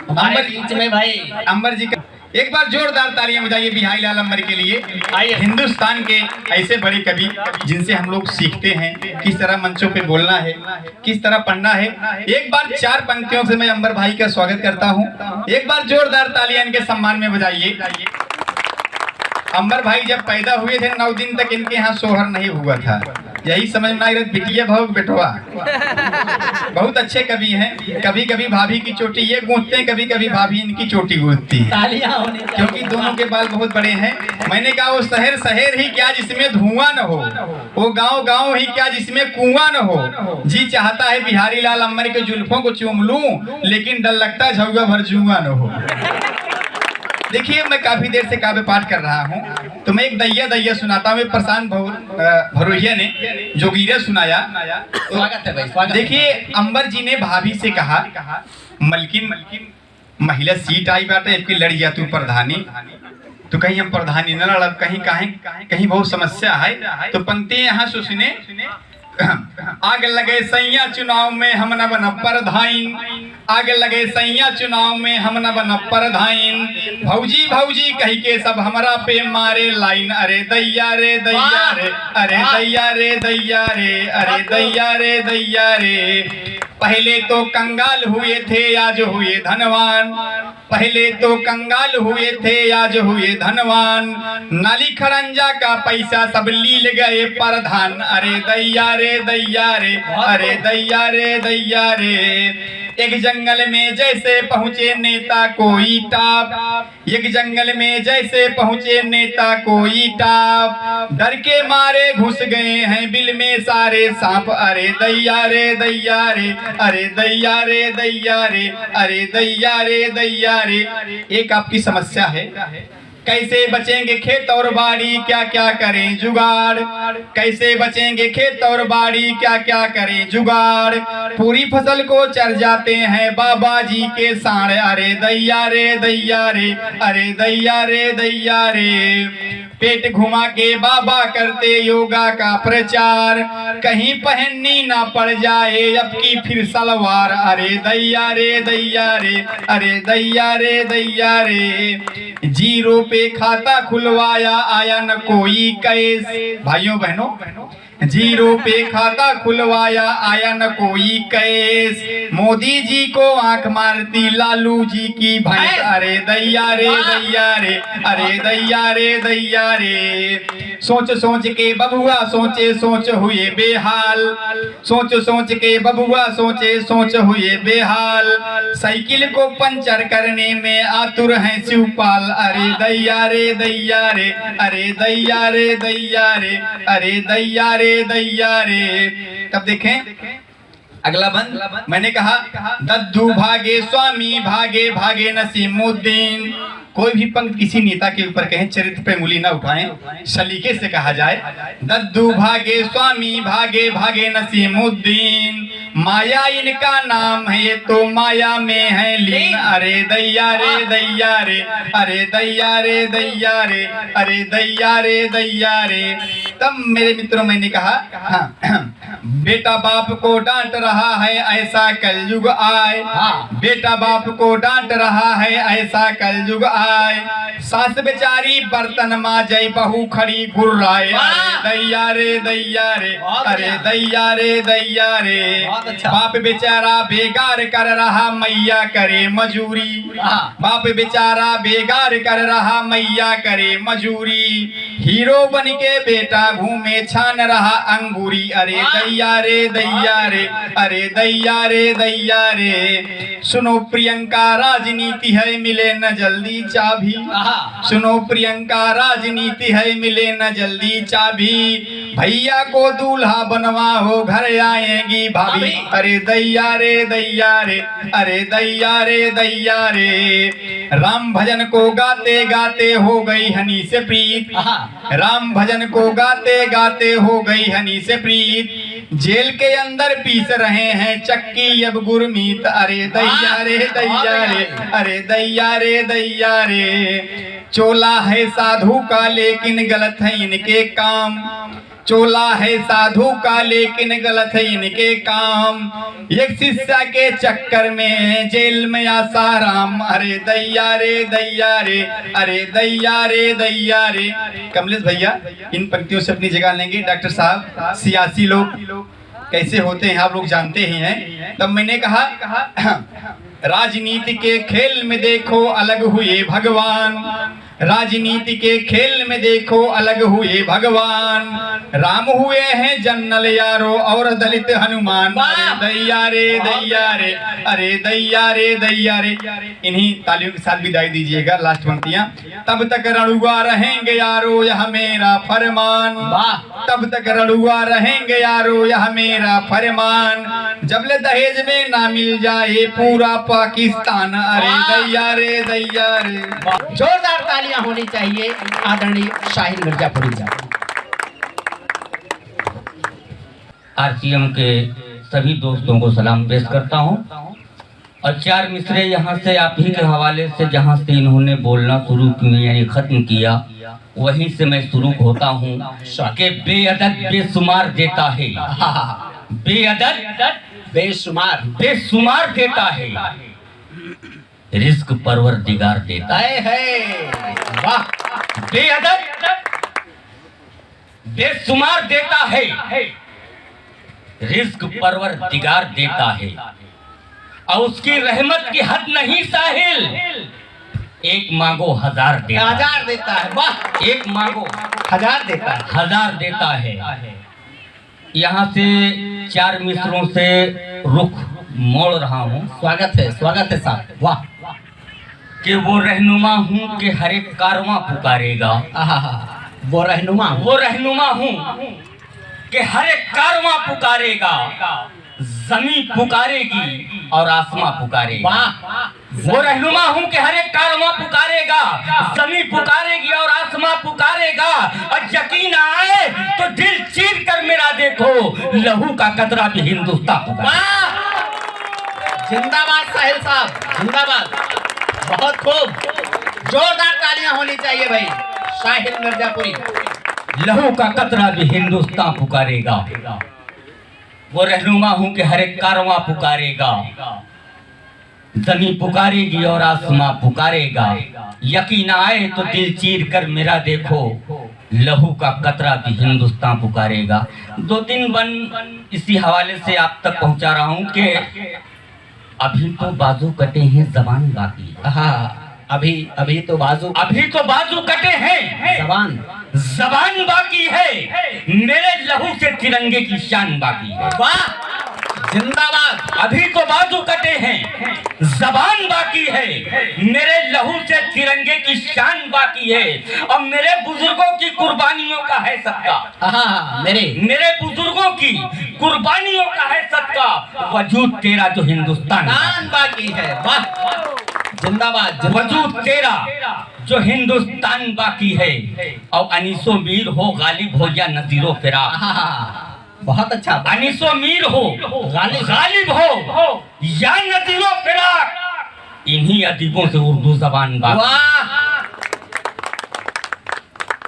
Speaker 1: हमारे बीच में भाई
Speaker 3: अंबर जी का एक बार जोरदार तालियां बजाइए बिहारी लाल अंबर के लिए।
Speaker 1: आइए।
Speaker 3: हिंदुस्तान के ऐसे बड़े कवि जिनसे हम लोग सीखते हैं किस तरह मंचों पे बोलना है, किस तरह पढ़ना है। एक बार 4 पंक्तियों से मैं अंबर भाई का स्वागत करता हूं। एक बार जोरदार तालियां इनके सम्मान में बजाइए। अंबर भाई जब पैदा हुए थे 9 दिन तक इनके यहाँ सोहर नहीं हुआ था, यही समझना बिटिया भाव बेटवा। बहुत अच्छे कवि हैं। कभी कभी भाभी की चोटी ये गूंथते हैं, कभी कभी भाभी इनकी चोटी गूंथती है,
Speaker 1: तालियां होने
Speaker 3: क्योंकि दोनों के बाल बहुत बड़े हैं। मैंने कहा वो शहर शहर ही क्या जिसमें धुआं न हो, वो गांव गांव ही क्या जिसमें कुआं न हो। जी चाहता है बिहारी लाल अंबर के जुल्फों को चूम लूं, लेकिन डर लगता झुआ भर जुआ न हो। देखिए, मैं काफी देर से काव्य पाठ कर रहा हूँ, तो मैं एक दैया सुनाता हूँ। प्रशांत भरोहिया ने जोगीरा सुनाया।
Speaker 1: स्वागत है भाई, स्वागत।
Speaker 3: देखिए, अंबर जी ने भाभी से कहा, मलकिन महिला सीट आई बाटे, एक लड़ जा तू प्रधानी। तो कहीं हम प्रधानी न लड़ब, कहीं बहुत समस्या है। तो पंक्ति यहाँ सुने, आग लगे सैया चुनाव में हम न बन प्रधान, आग लगे सैया चुनाव में हम न बन प्रधान। भौजी भौजी कही के सब हमरा पे मारे लाइन, अरे दैया रे दैया रे, अरे दैया रे दैया रे, अरे दैया रे दैया रे। पहले तो कंगाल हुए थे आज हुए धनवान, पहले तो कंगाल हुए थे आज हुए धनवान। नाली खड़ंजा का पैसा सब लील गए प्रधान, अरे दैया रे दैया रे, अरे दैया रे दैया रे। एक जंगल में जैसे पहुंचे नेता कोई टाप, एक जंगल में जैसे पहुंचे नेता कोई टाप। डर के मारे घुस गए हैं बिल में सारे सांप, अरे दैया रे दैया रे, अरे दैया रे दैया रे, अरे दैया रे दैया रे। एक आपकी समस्या है, कैसे बचेंगे खेत और बाड़ी, क्या क्या करें जुगाड़। कैसे बचेंगे खेत और बाड़ी, क्या क्या करें जुगाड़। पूरी फसल को चर जाते हैं बाबा जी के साढ़, अरे दैया रे दैया रे, अरे दैया रे दैया रे। पेट घुमा के बाबा करते योगा का प्रचार, कहीं पहननी ना पड़ जाए अब की फिर सलवार, अरे दैया रे दैया रे, अरे दैया रे दैया रे। जीरो पे खाता खुलवाया आया न कोई केस, भाइयों बहनों, जीरो पे खाता खुलवाया आया न कोई केस। मोदी जी को आंख मारती लालू जी की भैंस, अरे दैया रे दैया रे, अरे दैया रे दैया रे। सोच सोच के बबुआ सोचे सोच हुए बेहाल, सोच सोच के बबुआ सोचे सोच हुए बेहाल। साइकिल को पंचर करने में आतुर है शिवपाल, अरे दैया रे दैया रे, अरे दैया रे दैया रे, अरे दैया रे दैया रे। तब देखें अगला बंद। मैंने कहा दद्दू भागे स्वामी भागे भागे नसीमुद्दीन। कोई भी पंक्ति किसी नेता के ऊपर कहें, चरित्र पे उंगली ना उठाएं, सलीके से कहा जाए। दद्दू भागे स्वामी भागे भागे नसीमुद्दीन। माया इनका नाम है, ये तो माया में है लीन, अरे दैया रे दैया रे, अरे दैया रे दैया रे, अरे दैया रे दैया रे। तब मेरे मित्रों मैंने कहा, हाँ, बेटा बाप को डांट रहा है ऐसा कलयुग आए, बेटा बाप को डांट रहा है ऐसा कलयुग आए। सास बेचारी बर्तन मांजे बहू खड़ी गुर्राए, अरे दैया रे दैया रे, अरे दैया रे दैया रे। बाप बेचारा बेगार कर रहा मैया करे मजूरी, बाप बेचारा बेगार कर रहा मैया करे मजूरी। हीरो बन के बेटा घूमे छान रहा अंगूरी, अरे दैया रे दैया रे, अरे दैया रे दैया रे। सुनो प्रियंका राजनीति है मिले न जल्दी चाबी, सुनो प्रियंका राजनीति है मिले न जल्दी चाबी। भैया को दूल्हा बनवा हो घर आएगी भाभी, अरे दैया रे दैया रे, अरे दैया रे दैया रे। राम भजन को गाते गाते हो गई हनी से प्रीत, राम भजन को गाते गाते हो गई हनी से प्रीत। जेल के अंदर पीस रहे हैं चक्की अब गुरमीत, अरे दैया रे दैया रे, अरे दैया रे दैया रे। चोला है साधु का लेकिन गलत है इनके काम, चोला है साधु का लेकिन गलत है इनके काम। एक शिष्या के चक्कर में जेल में आसाराम, अरे दैया रे दैया रे, अरे दैया रे दैया रे। कमलेश भैया इन पंक्तियों से अपनी जगह लेंगे। डॉक्टर साहब सियासी लोग कैसे होते हैं आप लोग जानते ही हैं। तब मैंने कहा राजनीति के खेल में देखो अलग हुए भगवान, राजनीति के खेल में देखो अलग हुए भगवान। राम हुए हैं जन्नल यारो और दलित हनुमान, अरे दैया रे दैया रे, अरे दैया रे दैया रे। इन्हीं तालियों के साथ विदाई दीजिएगा। लास्ट पंक्तियां। तब तक रणुआ रहेंगे यारो यह मेरा फरमान, तब तक रणुआ रहेंगे यारो यह मेरा फरमान। जबले दहेज में ना मिल जाए पूरा पाकिस्तान, अरे दैया रे दैया रे।
Speaker 1: जोरदार तालियां होनी चाहिए आदरणीय शाहिद मिर्जापुरी जी।
Speaker 4: आरसीएम के सभी दोस्तों को सलाम पेश करता हूं और चार मिसरे यहाँ से आप ही के हवाले से जहाँ से इन्होंने बोलना शुरू किया यानी खत्म किया वहीं से मैं शुरू होता हूँ कि बेअदद बेशुमार देता है, बेअदद
Speaker 1: बेशुमार
Speaker 4: बेशुमार देता है, रिस्क परवरदिगार देता
Speaker 1: है। वाह,
Speaker 4: बेअदद बेशुमार देता है, रिस्क परवरदिगार देता है और उसकी रहमत की हद नहीं साहिल। एक मांगो हजार देता है,
Speaker 1: हजार देता है। वाह,
Speaker 4: एक मांगो
Speaker 1: हजार देता है,
Speaker 4: हजार देता है। यहाँ से चार मिसरों से रुख मोड़ रहा हूँ।
Speaker 1: स्वागत है साहब। वाह,
Speaker 4: कि वो रहनुमा हूँ कि हर एक कारवां पुकारेगा,
Speaker 1: वो रहनुमा हूँ,
Speaker 4: वो रहनुमा हूँ कि हर एक कारवां पुकारेगा, जमीन पुकारेगी और आसमां पुकारेगा।
Speaker 1: वाह,
Speaker 4: वो रहनुमा हूँ कि हर एक कारवां पुकारेगा, जमीन पुकारेगी और आसमां पुकारेगा। और यकीन आए तो दिल चीर कर मेरा देखो, लहू का कतरा भी हिंदुस्तान पुकारेगा।
Speaker 1: जिंदाबाद साहिल साहब, जिंदाबाद। बहुत खूब, जोरदार तालियां होनी चाहिए भाई शाहिद मिर्जापुरी।
Speaker 4: लहू का कतरा भी हिंदुस्तान पुकारेगा। वो रहनुमा हूँ कि हर एक कारवां पुकारेगा, जमीन पुकारेगी और आसमां पुकारेगा। यकीन आए तो दिल चीर कर मेरा देखो, लहू का कतरा भी हिंदुस्तान पुकारेगा। 2-3 वन इसी हवाले से आप तक पहुंचा रहा हूं कि अभी तो बाजू कटे हैं, जबान बाकी है।
Speaker 1: हाँ, अभी तो बाजू
Speaker 4: कटे हैं, जबान बाकी है। मेरे लहू से तिरंगे की शान बाकी है।
Speaker 1: वाह, जिंदाबाद।
Speaker 4: अभी तो बाजू कटे हैं, जबान बाकी है। मेरे लहू से तिरंगे की शान बाकी है और मेरे बुजुर्गों की कुर्बानियों का है सदका। मेरे बुजुर्गों की कुर्बानियों का है सदका। वजूद तेरा जो हिंदुस्तान
Speaker 1: बाकी है। वाह, जिंदाबाद।
Speaker 4: वजूद तेरा जो हिंदुस्तान बाकी है। और अनीसो मीर हो, गालिब हो या नजीरो फिराक।
Speaker 1: बहुत अच्छा।
Speaker 4: अनीसो मीर हो, गालिब हो या नजीरो फिराक, इन्हीं अदीबों से उर्दू जबान बाकी।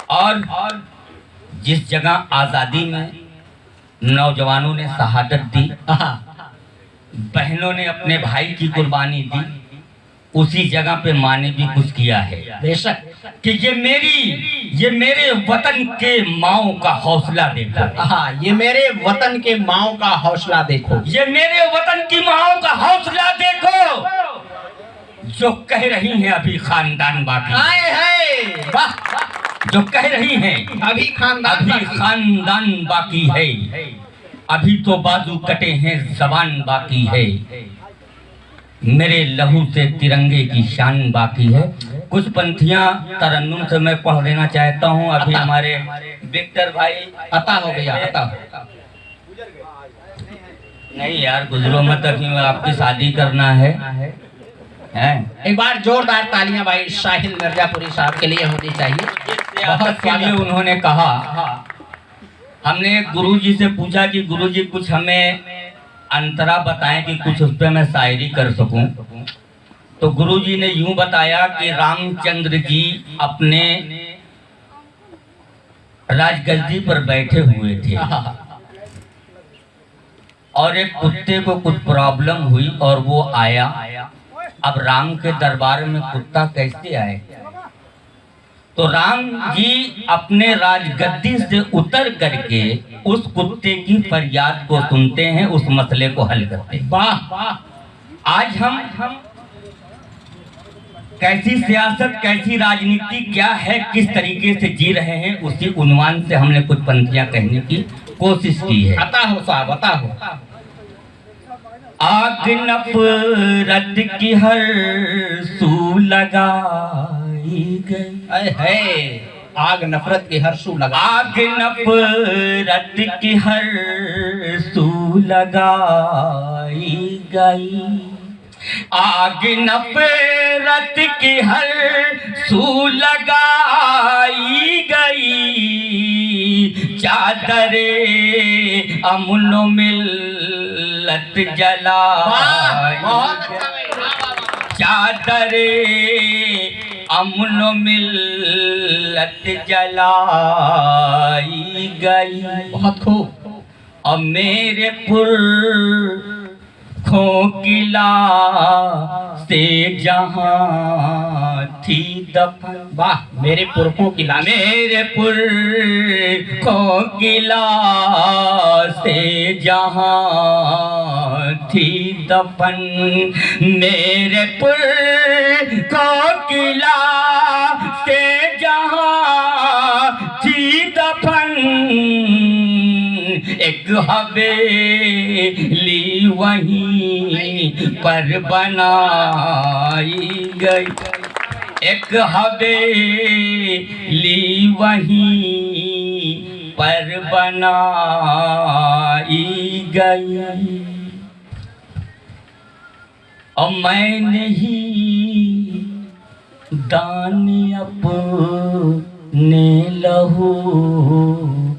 Speaker 4: और जिस जगह आजादी में नौजवानों ने शहादत दी, बहनों ने अपने भाई की कुर्बानी दी, उसी जगह पे माँ ने भी कुछ किया है।
Speaker 1: बेशक
Speaker 4: कि ये मेरे वतन के माओ का हौसला देखो।
Speaker 1: हाँ, ये मेरे वतन के माओ का हौसला देखो।
Speaker 4: ये मेरे वतन की माओ का हौसला देखो, जो कह रही हैं अभी खानदान बाकी।
Speaker 1: आए है। वाह,
Speaker 4: जो कह रही हैं
Speaker 2: अभी खानदान
Speaker 4: अभी
Speaker 2: बाकी।
Speaker 4: खानदान बाकी है, अभी तो बाजू कटे हैं जबान बाकी है, मेरे लहू से तिरंगे की शान बाकी है। कुछ पंथियां तरन्नुम से मैं पढ़ लेना चाहता हूं। अभी हमारे विक्टर भाई
Speaker 2: अता हो गया, अता।
Speaker 4: नहीं यार, गुजरो मत, अभी आपकी शादी करना है।
Speaker 2: एक बार जोरदार तालियां भाई साहिल मिर्जापुरी साहब के लिए होनी चाहिए।
Speaker 4: बहुत के लिए उन्होंने कहा। हमने गुरुजी से पूछा कि गुरुजी कुछ हमें अंतरा बताएं कि कुछ उस पर मैं शायरी कर सकूं। तो गुरुजी ने यूं बताया कि रामचंद्र जी अपने राजगद्दी पर बैठे हुए थे और एक कुत्ते को कुछ प्रॉब्लम हुई और वो आया। अब राम के दरबार में कुत्ता कैसे आए? तो राम जी अपने राजगद्दी से उतर करके उस कुत्ते की फरियाद को सुनते हैं, उस मसले को हल करते हैं। वाह! आज हम कैसी सियासत, कैसी राजनीति क्या है, किस तरीके से जी रहे हैं, उसी उन्वान से हमने कुछ पंक्तियां कहने की कोशिश की है।
Speaker 2: अता हो साहब, अता हो।
Speaker 4: आग नफरत की हर सू लगाई गई,
Speaker 2: है आग नफरत की हर सू लगा,
Speaker 4: आग नफरत की हर सू लगाई गई, आग नफरत की हर सू लगाई गई, चादरे अमन मिल्लत जलाई, चादरे अमन मिल्लत जलाई गई।
Speaker 2: बहुत खूब।
Speaker 4: और मेरे पुरखों की लाशें जहाँ थी दफन,
Speaker 2: वाह! मेरे पुरखों की लाश,
Speaker 4: मेरे पुरखों की लाशें जहाँ थी दफन, मेरे पुरखों की लाशें जहाँ थी दफन, एक हवेली वहीं पर बनाई गई, एक हवेली वहीं पर बनाई गई। और मैंने ही दान अपने लहू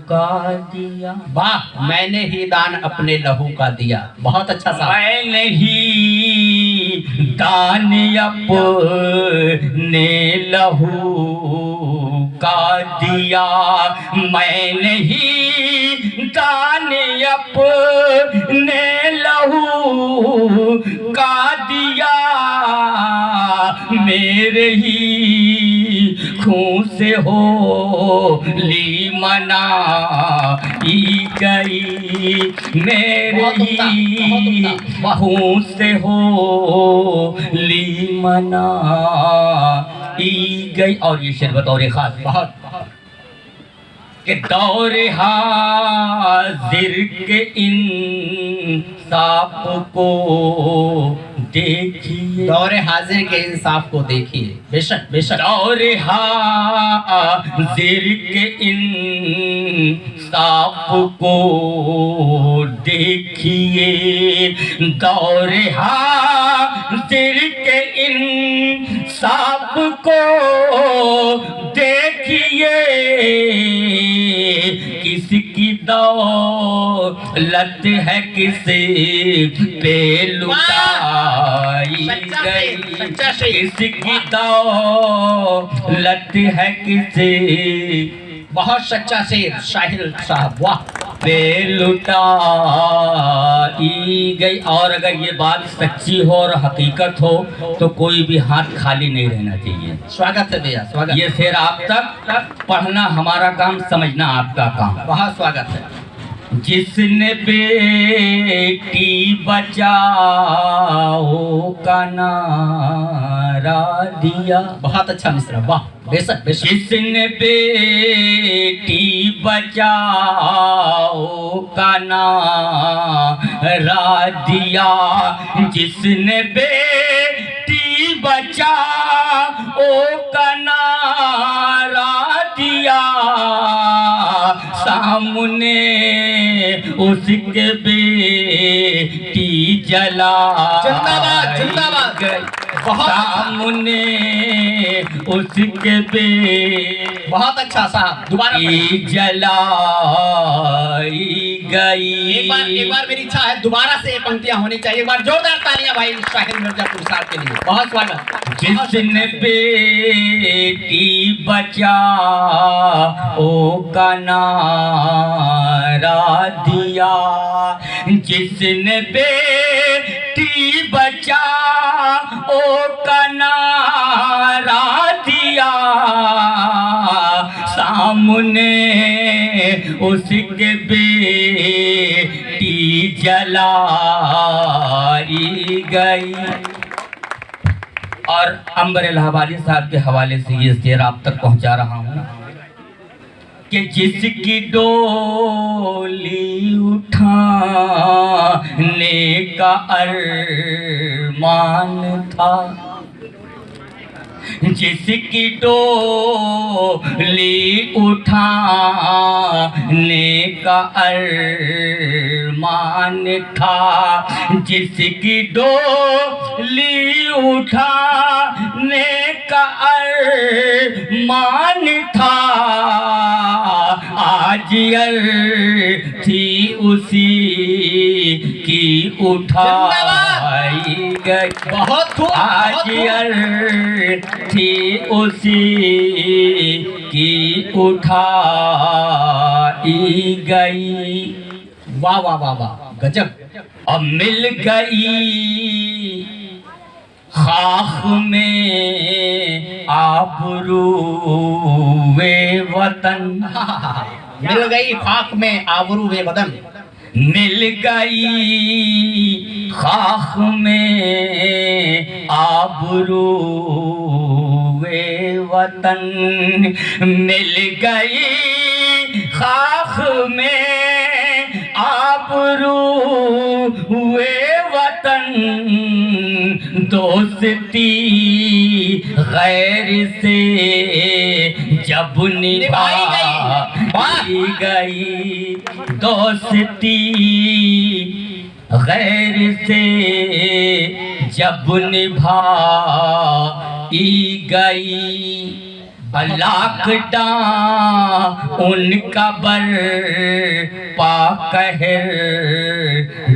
Speaker 4: का दिया,
Speaker 2: वाह! मैंने ही दान अपने लहू का दिया। बहुत अच्छा साहब।
Speaker 4: मैंने ही दान अपने लहू का दिया, मैंने ही दान अपने लहू का दिया, मेरे ही खून से होली मनाई गई, मेरे ही खून से होली मनाई गई। और ये शेर बतौर खास
Speaker 2: बहुत
Speaker 4: कि दौरे हाजिर के इंसाफ को देखिए,
Speaker 2: दौरे हाजिर के इंसाफ को देखिए। बेशक बेशक।
Speaker 4: दौरे हाजिर के इंसाफ को देखिए, दौरे हाजिर के इंसाफ को देखिए, किसकी दौलत है किसे पे लुटाई गई, किसकी दौलत है किसे,
Speaker 2: बहुत सच्चा शेर साहिल साहब, वाह!
Speaker 4: पे लुटाई गई। और अगर ये बात सच्ची हो और हकीकत हो तो कोई भी हाथ खाली नहीं रहना चाहिए।
Speaker 2: स्वागत है भैया, स्वागत।
Speaker 4: ये शेर आप तक पढ़ना हमारा काम, समझना आपका काम।
Speaker 2: बहुत स्वागत है।
Speaker 4: जिसने बेटी बचाओ का नारा दिया।
Speaker 1: बहुत अच्छा मिश्रा, वाह, बेशक बेशक।
Speaker 4: जिसने बेटी बचाओ का नारा दिया, जिसने बेटी बचाओ का नारा दिया, सामने उसके बेटी जला
Speaker 1: जिंदाबाद जिंदाबाद, बहुत
Speaker 4: सामने उसके
Speaker 1: बहुत अच्छा साहब, दोबारा पढ़िए।
Speaker 4: जलाई गई।
Speaker 1: एक बार मेरी इच्छा है दोबारा से ये पंक्तियां होनी चाहिए। एक बार जोरदार तालियां भाई शाहिर मिर्जापुर साहब के लिए, बहुत स्वागत।
Speaker 4: जिसने बेटी बचाओ का नारा दिया, जिसने बेटी बचाओ का नारा दिया, सामने उसके बेटी जलाई गई। और अंबर इलाहाबादी साहब के हवाले से ये शेर आप तक पहुंचा रहा हूं कि जिसकी डोली उठाने का अरमान था, जिसकी डोली उठाने का अरमान था, जिसकी डोली उठाने का अरमान था, आज थी उसी की उठाई गई।
Speaker 1: बहुत खूब,
Speaker 4: आज थी उसी की उठाई गई।
Speaker 1: वाह वाह वाह वाह, गजब।
Speaker 4: अब मिल गई खाक में आबरूए वतन,
Speaker 1: मिल गई खाक में आबरू वे बदन,
Speaker 4: मिल गई खाक में आबरूए वतन, मिल गई खाक में आबरूए वतन, दोस्ती गैर से जब निभाई गई, दोस्ती गैर से जब निभाई गई, लॉकडाउन उनका बरपा कहर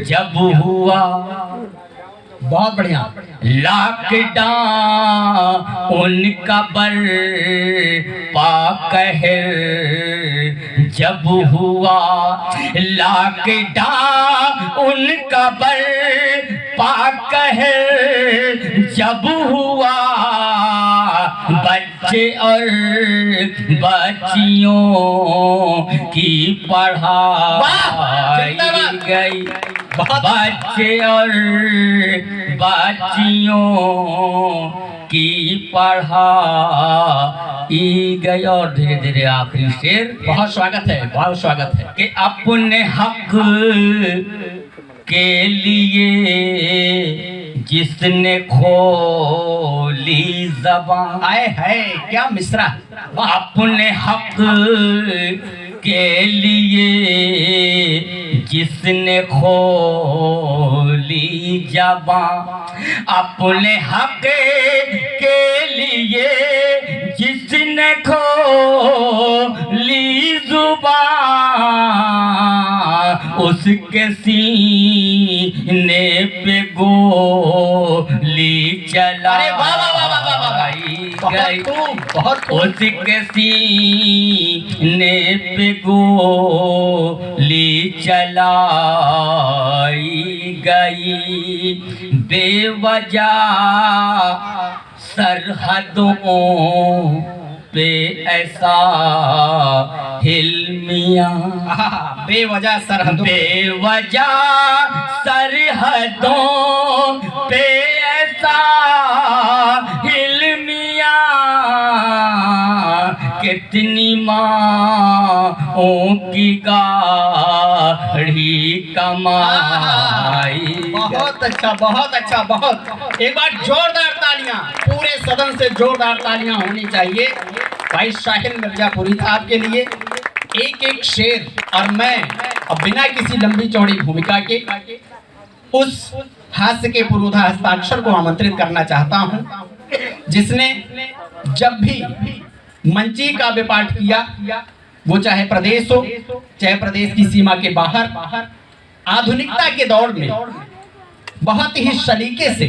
Speaker 4: जब हुआ।
Speaker 1: बहुत बढ़िया।
Speaker 4: लॉकडाउन उनका बरपा कहर जब हुआ, लॉकडाउन उनका बरपा कहर जब हुआ, बच्चे और बच्चियों की पढ़ाई गई, बच्चे और बच्चियों की पढ़ाई गई। और धीरे धीरे आखिरी शेर,
Speaker 1: बहुत स्वागत है, बहुत स्वागत है।
Speaker 4: कि अपने हक के लिए जिसने खोली ज़बान,
Speaker 1: आए है क्या मिश्रा,
Speaker 4: अपने हक के लिए जिसने खोली ज़बान, अपने हक के लिए जिसने खोली ज़ुबान, उसके सीने पे गोली चलाई गई, उसके सीने पे गोली चलाई गई, बेवजह सरहदों पे ऐसा हिलमिया,
Speaker 1: बेवजह सरहदों
Speaker 4: बेवजह सरहदों पे ऐसा हिलमिया, कितनी माँओं की गाढ़ी कमाई।
Speaker 1: बहुत अच्छा, बहुत अच्छा, बहुत। एक बार जोरदार तालियां, पूरे सदन से जोरदार तालियां होनी चाहिए भाई शाहिल मिर्जापुरी साहब के लिए। एक एक शेर, और मैं अब बिना किसी लंबी चौड़ी भूमिका के उस हास्य के पुरोधा हस्ताक्षर को आमंत्रित करना चाहता हूं, जिसने जब भी मंची काव्य पाठ किया, वो चाहे प्रदेश हो चाहे प्रदेश की सीमा के बाहर, आधुनिकता के दौर में बहुत ही सलीके से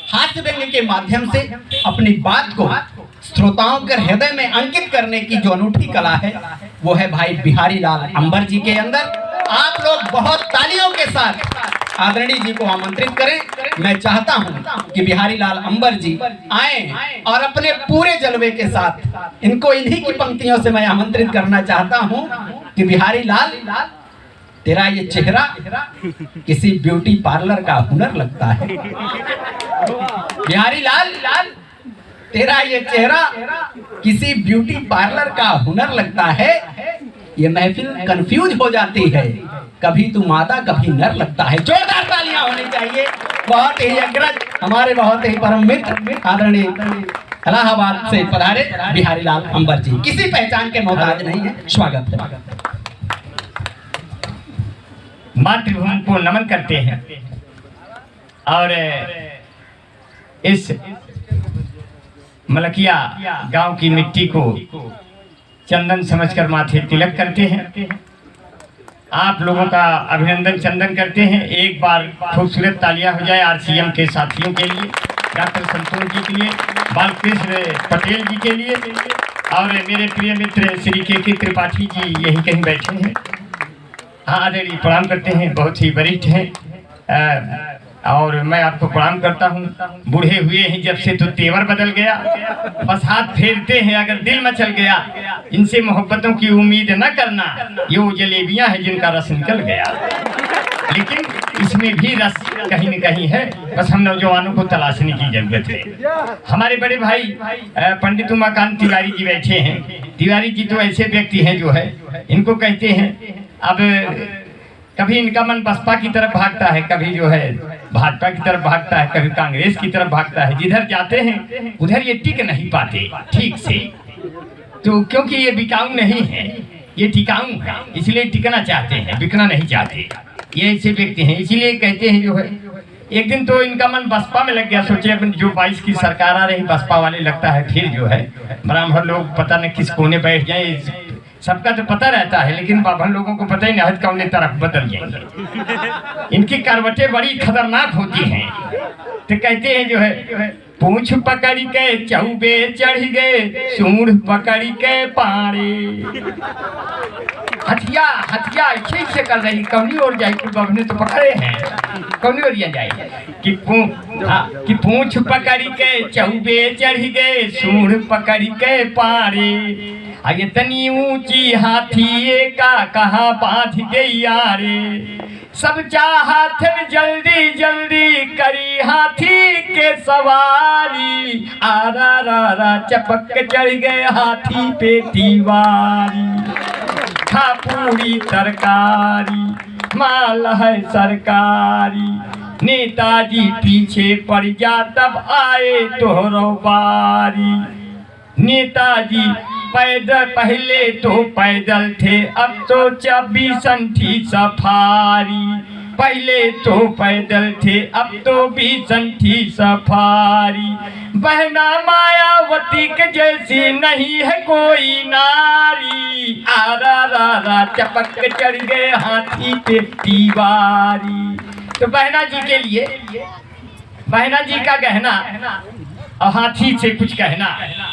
Speaker 1: हास्य व्यंग्य के माध्यम से अपनी बात को श्रोताओं के हृदय में अंकित करने की जो अनूठी कला है, वो है भाई बिहारी लाल अंबर जी के अंदर। आप लोग बहुत तालियों के साथ आदरणीय जी को आमंत्रित करें। मैं चाहता हूं कि बिहारी लाल अंबर जी आए और अपने पूरे जलवे के साथ, इनको इन्हीं की पंक्तियों से मैं आमंत्रित करना चाहता हूं कि बिहारी लाल, तेरा ये चेहरा किसी ब्यूटी पार्लर का हुनर लगता है। बिहारी लाल, तेरा ये चेहरा किसी ब्यूटी पार्लर का हुनर लगता है। ये महफिल कंफ्यूज हो जाती है, कभी तू मादा कभी नर लगता है। जोरदार तालियां होनी चाहिए। बहुत ही अग्रज, हमारे बहुत ही परम मित्र आदरणीय इलाहाबाद से पधारे बिहारी लाल अंबर जी, किसी पहचान के मोहताज नहीं है। स्वागत है।
Speaker 5: मातृभूमि को नमन करते हैं और इस मलकिया गांव की मिट्टी को चंदन समझकर माथे तिलक करते हैं। आप लोगों का अभिनंदन चंदन करते हैं। एक बार खूबसूरत तालियां हो जाए आरसीएम के साथियों के लिए, डॉक्टर संतोष जी के लिए, बालकृष्ण पटेल जी के लिए, और मेरे प्रिय मित्र श्री के त्रिपाठी जी यहीं कहीं बैठे हैं। हाँ आदरणीय, प्रणाम करते हैं, बहुत ही वरिष्ठ हैं और मैं आपको प्रणाम करता हूँ। बूढ़े हुए हैं जब से तो तेवर बदल गया, बस हाथ फेरते हैं अगर दिल मचल गया। इनसे मोहब्बतों की उम्मीद न करना, ये वो जलेबियाँ हैं जिनका रस निकल गया। लेकिन इसमें भी रस कहीं न कहीं है, बस हम नौजवानों को तलाशने की जरूरत है। हमारे बड़े भाई पंडित उमाकांत तिवारी जी बैठे हैं। तिवारी जी तो ऐसे व्यक्ति हैं जो है, इनको कहते हैं, अब कभी इनका मन बसपा की तरफ भागता है, कभी जो है भाजपा की तरफ भागता है, कभी कांग्रेस की तरफ भागता है। जिधर जाते हैं उधर ये टिक नहीं पाते ठीक से, तो क्योंकि ये बिकाऊ नहीं है, ये टिकाऊ है, इसलिए टिकना चाहते हैं, बिकना नहीं चाहते। ये ऐसे व्यक्ति हैं, इसीलिए कहते हैं जो है। एक दिन तो इनका मन बसपा में लग गया, सोचे अपन जो 22 की सरकार आ रही, बसपा वाले लगता है फिर जो है ब्राह्मण लोग पता न किस कोने बैठ जाए। सबका तो पता रहता है, लेकिन बाभन लोगों को पता ही नहीं कौन तरफ बदल जाएंगे। इनकी करवटें बड़ी खतरनाक होती हैं। तो कहते हैं जो है, पूंछ पकड़ के चौबे चढ़ गए, सूंड पकड़ के पारे। हथिया हथिया ऐसे से कर रही, कौनी ओर जाए कि बाभने तो पकड़े हैं, कौनी ओर जाए कि पूंछ पकड़ के चौबे चढ़ गए, सूंड पकड़ के पारे। इतनी ऊंची हाथी का कहाँ बांध गई यारे। सब चाहत जल्दी जल्दी करी हाथी के सवारी, आरा रा रा चपक चढ़ गए हाथी पे दीवारी। खा पूरी तरकारी, माल है सरकारी, नेताजी पीछे पड़ जा तब आए तोहरो बारी। नेताजी पैदल, पहले तो पैदल थे, अब तो 24 सफारी। पहले तो पैदल थे, अब तो 20 सफारी। बहना मायावती के जैसी नहीं है कोई नारी, आरा रा रा चपक चढ़ गए हाथी पे दीवारी। तो बहना जी के लिए, बहना जी का गहना और हाथी से कुछ कहना।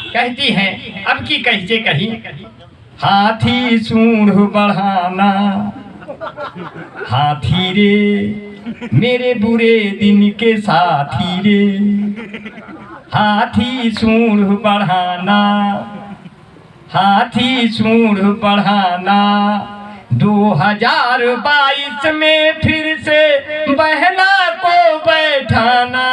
Speaker 5: कहती हैं अब की कहते कही, हाथी सूंड बढ़ाना, हाथी रे मेरे बुरे दिन के साथी रे। हाथी सूंड बढ़ाना, हाथी सूंड बढ़ाना। 2022 में फिर से बहना को बैठाना,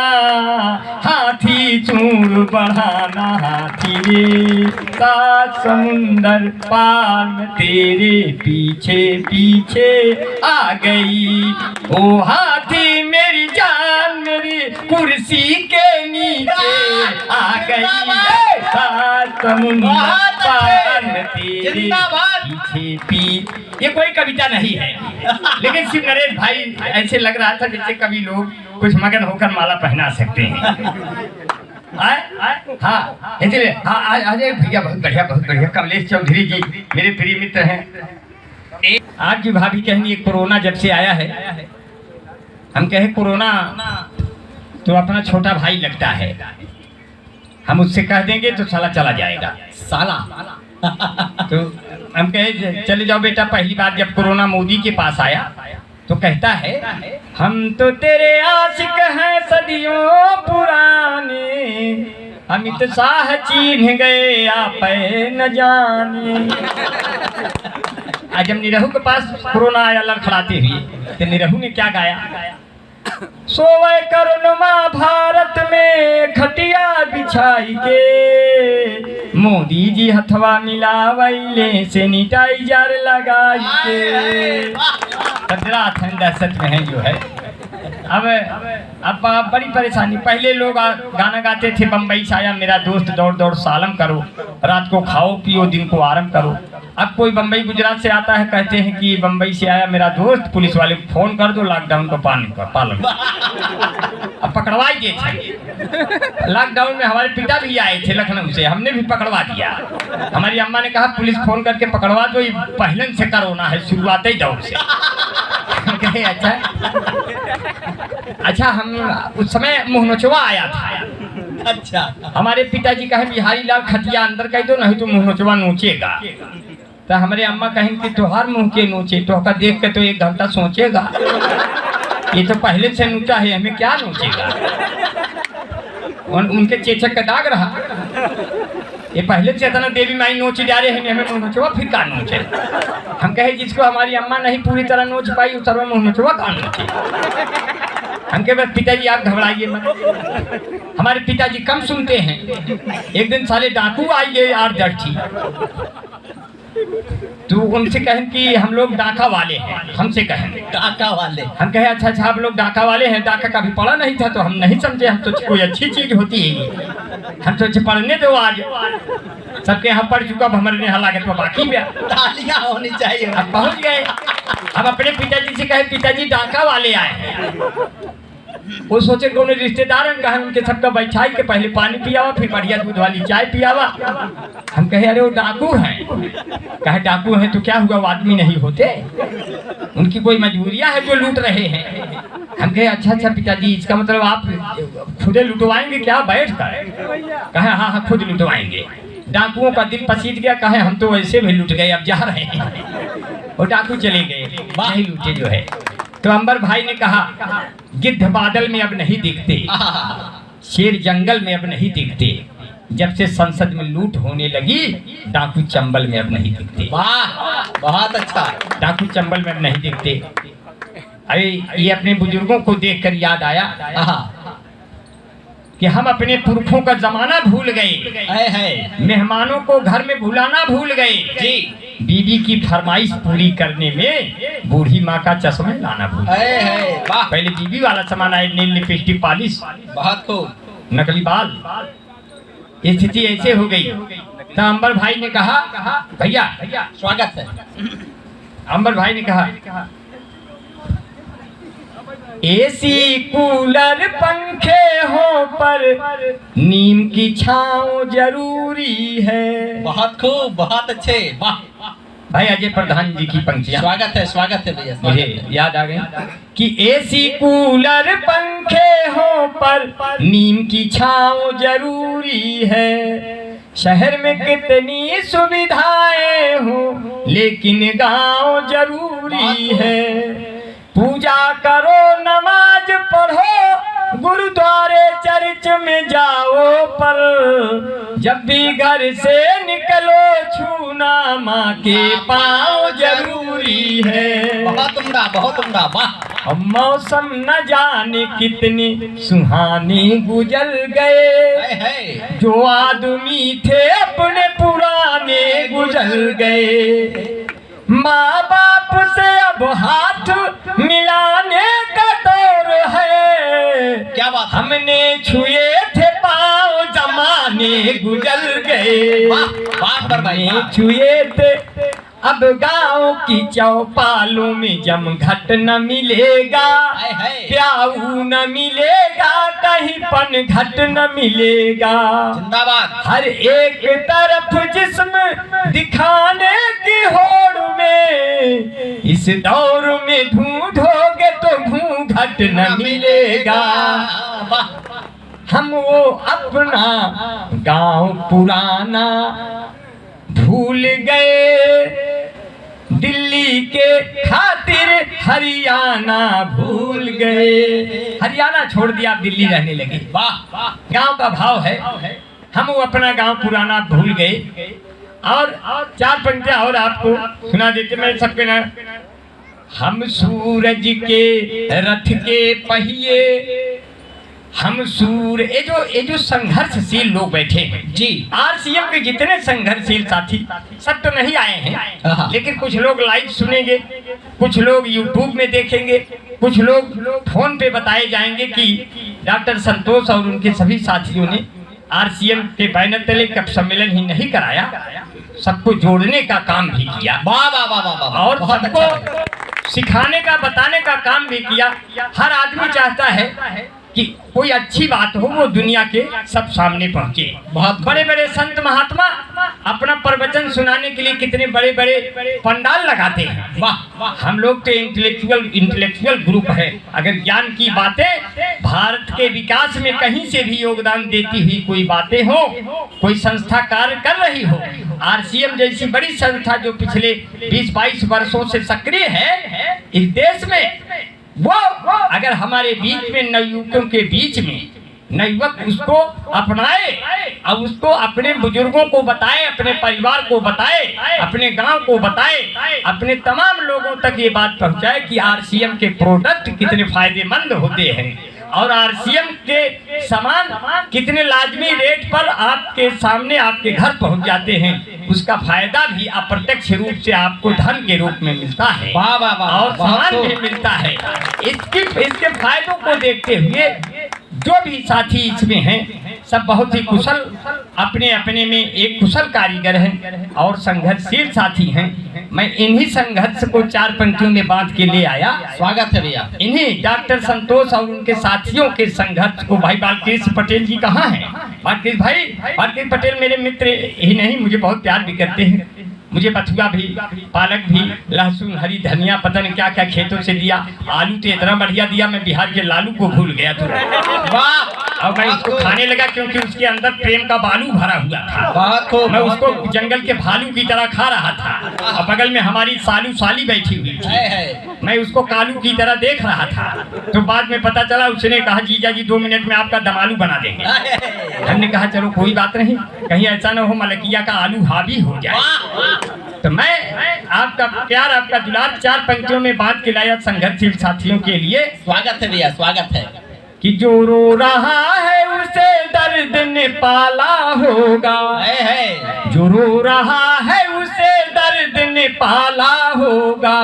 Speaker 5: हाथी सूंड बढ़ाना। हाथी रे का समुंदर पार में तेरे पीछे पीछे आ गई। ओ हाथी मेरी जान मेरी कुर्सी के नीचे आ गई। समुंदर पार में तेरे पीछे पीछे। ये कोई कविता नहीं है, लेकिन शिव नरेश भाई ऐसे लग रहा था जैसे कभी लोग कुछ मगन होकर माला पहना सकते हैं। हाँ इसलिए हाँ अजय भैया बहुत बढ़िया। कमलेश चौधरी जी मेरे प्रिय मित्र हैं। आपकी भाभी कहेंगी कोरोना जब से आया है, हम कहे कोरोना तो अपना छोटा भाई लगता है, हम उससे कह देंगे तो साला चला जाएगा।
Speaker 1: साला
Speaker 5: तो हम कहे चले जाओ बेटा। पहली बार जब कोरोना मोदी के पास आया तो कहता है हम तो तेरे आशिक हैं सदियों पुराने, अमित शाह चीन्ह गए आप न जाने। आज जब निरहू के पास कोरोना आया लड़खड़ाते हुए तो निरहू ने क्या गाया? सोवे करुणमा भारत में खटिया बिछाई के, मोदी जी हथवा मिलावैले सैनिटाइजर लगाई के। दहशत में है जो है। अब बड़ी परेशानी। पहले लोग गाना गाते थे बम्बई से आया मेरा दोस्त दौड़ दौड़ सालम करो, रात को खाओ पियो दिन को आराम करो। अब कोई बम्बई गुजरात से आता है कहते हैं कि बम्बई से आया मेरा दोस्त, पुलिस वाले को फोन कर दो लॉकडाउन को पालन। अब पकड़वाई गए थे। लॉकडाउन में हमारे पिता भी आए थे लखनऊ से, हमने भी पकड़वा दिया। हमारी अम्मा ने कहा पुलिस फोन करके पकड़वा दो, ये पहलन से कोरोना है शुरुआत ही दौर से। कहे अच्छा हम उस समय मुँह नोचवा आया था।
Speaker 1: अच्छा
Speaker 5: हमारे पिताजी कहे बिहारी लाल खटिया अंदर कह दो नहीं तो मुँह नोचवा नोचेगा। तो हमारे अम्मा कहें कि तुहार मुँह के नोचे, तो का देख के तो 1 घंटा सोचेगा, ये तो पहले से नोचा है हमें क्या नोचेगा। उनके चेचक का दाग रहा, ये पहले से इतना देवी माई नोच जा रहे हैं हमें मुँह नोचवा फिर का नोचे। हम कहे जिसको हमारी अम्मा नहीं पूरी तरह नोच पाई उस तरह मुँह नोचवा का नोचे। हम कहे बस पिताजी आप घबराइए मत। हमारे पिताजी कम सुनते हैं। एक दिन साले डाकू आई गए 8-10 थी, तो उनसे कहें कि हम लोग डाका वाले हैं। हमसे कहें
Speaker 1: डाका वाले। हम
Speaker 5: कहे अच्छा आप लोग डाका वाले हैं, डाका कभी पढ़ा नहीं था तो हम नहीं समझे, हम तो कोई अच्छी चीज होती है ये, हम सोचे पढ़ने दो। आज सबके यहाँ पढ़ चुका, अब हमारे यहाँ लागत में बाकी में
Speaker 1: तालियां होनी चाहिए।
Speaker 5: अब पहुँच गए। अब अपने पिताजी से कहे पिताजी डाका वाले आए हैं। वो सोचे कौन रिश्तेदार हैं, कहा उनके सबका बैठाई के पहले पानी पियावा फिर बढ़िया दूध वाली चाय पियावा। हम कहे अरे वो डाकू हैं। कहे डाकू हैं तो क्या हुआ, वो आदमी नहीं होते, उनकी कोई मजबूरियां है जो लूट रहे हैं। हम कहे अच्छा पिताजी इसका मतलब आप खुद लुटवाएंगे क्या बैठ कर? कहे हाँ खुद लुटवाएंगे। डाकुओं का दिल पसीज गया, कहे हम तो वैसे भी लुट गए अब जा रहे हैं। वो डाकू चले गए, नहीं लूटे जो है। तो अंबर भाई ने कहा गिद्ध बादल में अब नहीं दिखते, शेर जंगल में अब नहीं दिखते, जब से संसद में लूट होने लगी डाकू चंबल में अब नहीं दिखते।
Speaker 1: वाह बहुत अच्छा।
Speaker 5: डाकू चंबल में अब नहीं दिखते। अरे ये अपने बुजुर्गों को देखकर याद आया कि हम अपने पुरखों का जमाना भूल गए, मेहमानों को घर में बुलाना भूल गए जी, बीबी की फरमाइश पूरी करने में बूढ़ी माँ का चश्मा लाना भूल गए। पहले बीबी वाला सामान आए, नील लिपस्टिक पॉलिश,
Speaker 1: बहुत खूब,
Speaker 5: नकली बाल। स्थिति ऐसे हो गई। तो अंबर भाई ने कहा भैया
Speaker 1: स्वागत है।
Speaker 5: अंबर भाई ने कहा एसी कूलर पंखे हो पर नीम की छांव जरूरी है।
Speaker 1: बहुत खूब, बहुत अच्छे। वाह
Speaker 5: भाई अजय प्रधान जी की पंक्तियां।
Speaker 1: स्वागत है भैया।
Speaker 5: मुझे याद आ गई कि एसी कूलर पंखे हो पर नीम की छांव जरूरी है। शहर में कितनी सुविधाएं हो लेकिन गांव जरूरी है। पूजा करो नमाज पढ़ो गुरुद्वारे चर्च में जाओ, पर जब भी घर से निकल चलो छूना माँ के पाँव जरूरी है।
Speaker 1: बहुत उम्दा, बहुत उम्दा, वाह।
Speaker 5: अब मौसम न जाने कितने सुहाने गुजर गए,
Speaker 1: है, है।
Speaker 5: जो आदमी थे अपने पुराने गुजर गए। माँ बाप से अब हाथ मिलाने का दौर है,
Speaker 1: क्या बात है?
Speaker 5: हमने छुए थे पाँव जमाने गुजर गए।
Speaker 1: वाह, वाह फरमाइए,
Speaker 5: हमने
Speaker 1: वाह।
Speaker 5: छुए थे अब गाँव की चौपालों में जमघट न मिलेगा,
Speaker 1: है, है।
Speaker 5: प्याऊ न मिलेगा, कहीं पनघट न मिलेगा।
Speaker 1: जिंदाबाद।
Speaker 5: हर एक तरफ जिस्म दिखाने की होड़ में, इस दौर में ढूंढोगे तो घूंघट न मिलेगा।
Speaker 1: वाह।
Speaker 5: हम वो अपना गांव पुराना भूल गए, दिल्ली के खातिर हरियाणा भूल गए। हरियाणा छोड़ दिया, आप दिल्ली रहने लगे।
Speaker 1: वाह।
Speaker 5: गांव का भाव है, हम वो अपना गांव पुराना भूल गए। और 4 पंक्तियां और आपको सुना देते मैं सबके ना। हम सूरज के रथ के पहिए, हम ये जो संघर्षशील लोग बैठे हैं
Speaker 1: जी।
Speaker 5: आरसीएम के जितने संघर्षशील साथी सब तो नहीं आए हैं,
Speaker 1: हाँ।
Speaker 5: लेकिन कुछ लोग लाइव सुनेंगे, कुछ लोग यूट्यूब में देखेंगे, कुछ लोग फोन पे बताए जाएंगे कि डॉक्टर संतोष और उनके सभी साथियों ने आरसीएम के बैनर तले कप सम्मेलन ही नहीं कराया, सबको जोड़ने का काम भी किया।
Speaker 1: वाह वाह वाह वाह वाह।
Speaker 5: और
Speaker 1: बहुत
Speaker 5: सबको
Speaker 1: अच्छा है।
Speaker 5: सिखाने का बताने का काम भी किया। हर आदमी चाहता है कि कोई अच्छी बात हो वो दुनिया के सब सामने पहुंचे।
Speaker 1: बहुत
Speaker 5: बड़े बड़े संत महात्मा अपना प्रवचन सुनाने के लिए कितने बड़े बड़े पंडाल लगाते हैं। वाह, हम लोग तो इंटेलेक्चुअल ग्रुप है। अगर ज्ञान की बातें भारत के विकास में कहीं से भी योगदान देती हुई कोई बातें हो, कोई संस्था कार्य कर रही हो, आरसीएम जैसी बड़ी संस्था जो पिछले 20-22 वर्षों से सक्रिय है इस देश में, वो अगर हमारे बीच में नवयुवकों के बीच में नवयुवक उसको अपनाए और उसको अपने बुजुर्गों को बताए, अपने परिवार को बताए, अपने गांव को बताए, अपने तमाम लोगों तक ये बात पहुंचाए कि आरसीएम के प्रोडक्ट कितने फायदेमंद होते हैं और आरसीएम के सामान कितने लाजमी रेट पर आपके सामने आपके घर पहुंच जाते हैं, उसका फायदा भी अप्रत्यक्ष रूप से आपको धन के रूप में मिलता है।
Speaker 1: वाह वाह वाह।
Speaker 5: और सामान भी मिलता है। इसके फायदों को देखते हुए जो भी साथी इसमें हैं सब बहुत ही कुशल, अपने अपने में एक कुशल कारीगर हैं और संघर्षशील साथी हैं। मैं इन्हीं संघर्ष को 4 पंक्तियों में बांध के ले आया।
Speaker 1: स्वागत है भैया।
Speaker 5: इन्हीं डॉक्टर संतोष और उनके साथियों के संघर्ष को भाई बालकृष्ण पटेल जी कहाँ हैं? बालकृष्ण पटेल मेरे मित्र ही नहीं, मुझे बहुत प्यार भी करते हैं। मुझे बथुआ भी, पालक भी, लहसुन, हरी धनिया, पता नहीं क्या क्या खेतों से दिया। आलू तो इतना बढ़िया दिया मैं बिहार के लालू को भूल गया तुरंत।
Speaker 1: वाह।
Speaker 5: और मैं उसको खाने लगा क्योंकि उसके अंदर प्रेम का बालू भरा हुआ था।
Speaker 1: बहुत खूब।
Speaker 5: मैं उसको जंगल के भालू की तरह खा रहा था और बगल में हमारी सालू साली बैठी हुई थी।
Speaker 1: है।
Speaker 5: मैं उसको कालू की तरह देख रहा था। तो बाद में पता चला उसने कहा जीजा जी 2 मिनट में आपका दमालू बना देंगे। हमने कहा चलो कोई बात नहीं, कहीं ऐसा ना हो मलकिया का आलू हावी हो जाए। तो मैं आपका प्यार, आपका दुलार 4 पंक्तियों में बांध के लाया संघर्षशील साथियों के लिए।
Speaker 1: स्वागत है भैया, स्वागत है।
Speaker 5: कि जो रो रहा है उसे दर्द ने पाला होगा,
Speaker 1: है।
Speaker 5: जो रो रहा है उसे दर्द ने पाला होगा,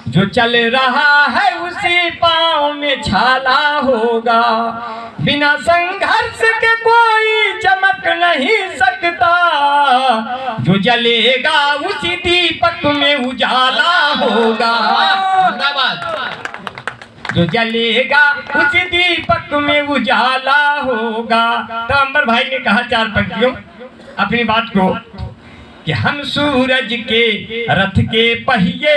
Speaker 5: जो चल रहा है उसी पाँव में छाला होगा, बिना संघर्ष के कोई चमक नहीं सकता, जो जलेगा उसी दीपक में उजाला होगा, जो जलेगा उसी दीपक में उजाला होगा। तो अंबर भाई ने कहा 4 पंक्तियों अपनी बात को कि हम सूरज के रथ के पहिए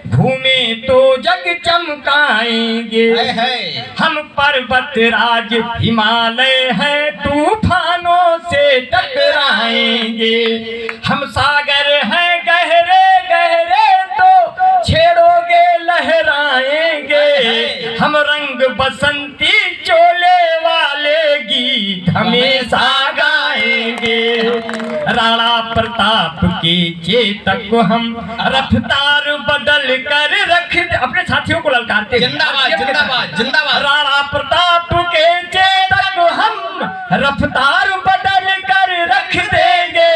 Speaker 5: घूमे तो जग चमकाएंगे, हम पर्वत राज हिमालय है तूफानों से टकराएंगे, हम सागर हैं गहरे गहरे तो छेड़ोगे लहराएंगे, हम रंग बसंती चोले वाले गीत हमेशा गाएंगे, राणा प्रताप के चेतक को हम रफ्तार बदल कर रख दे। अपने साथियों को ललकारते
Speaker 1: जिंदाबाद जिंदाबाद जिंदाबाद।
Speaker 5: राणा प्रताप के चेतक को हम रफ्तार बदल कर रख देंगे।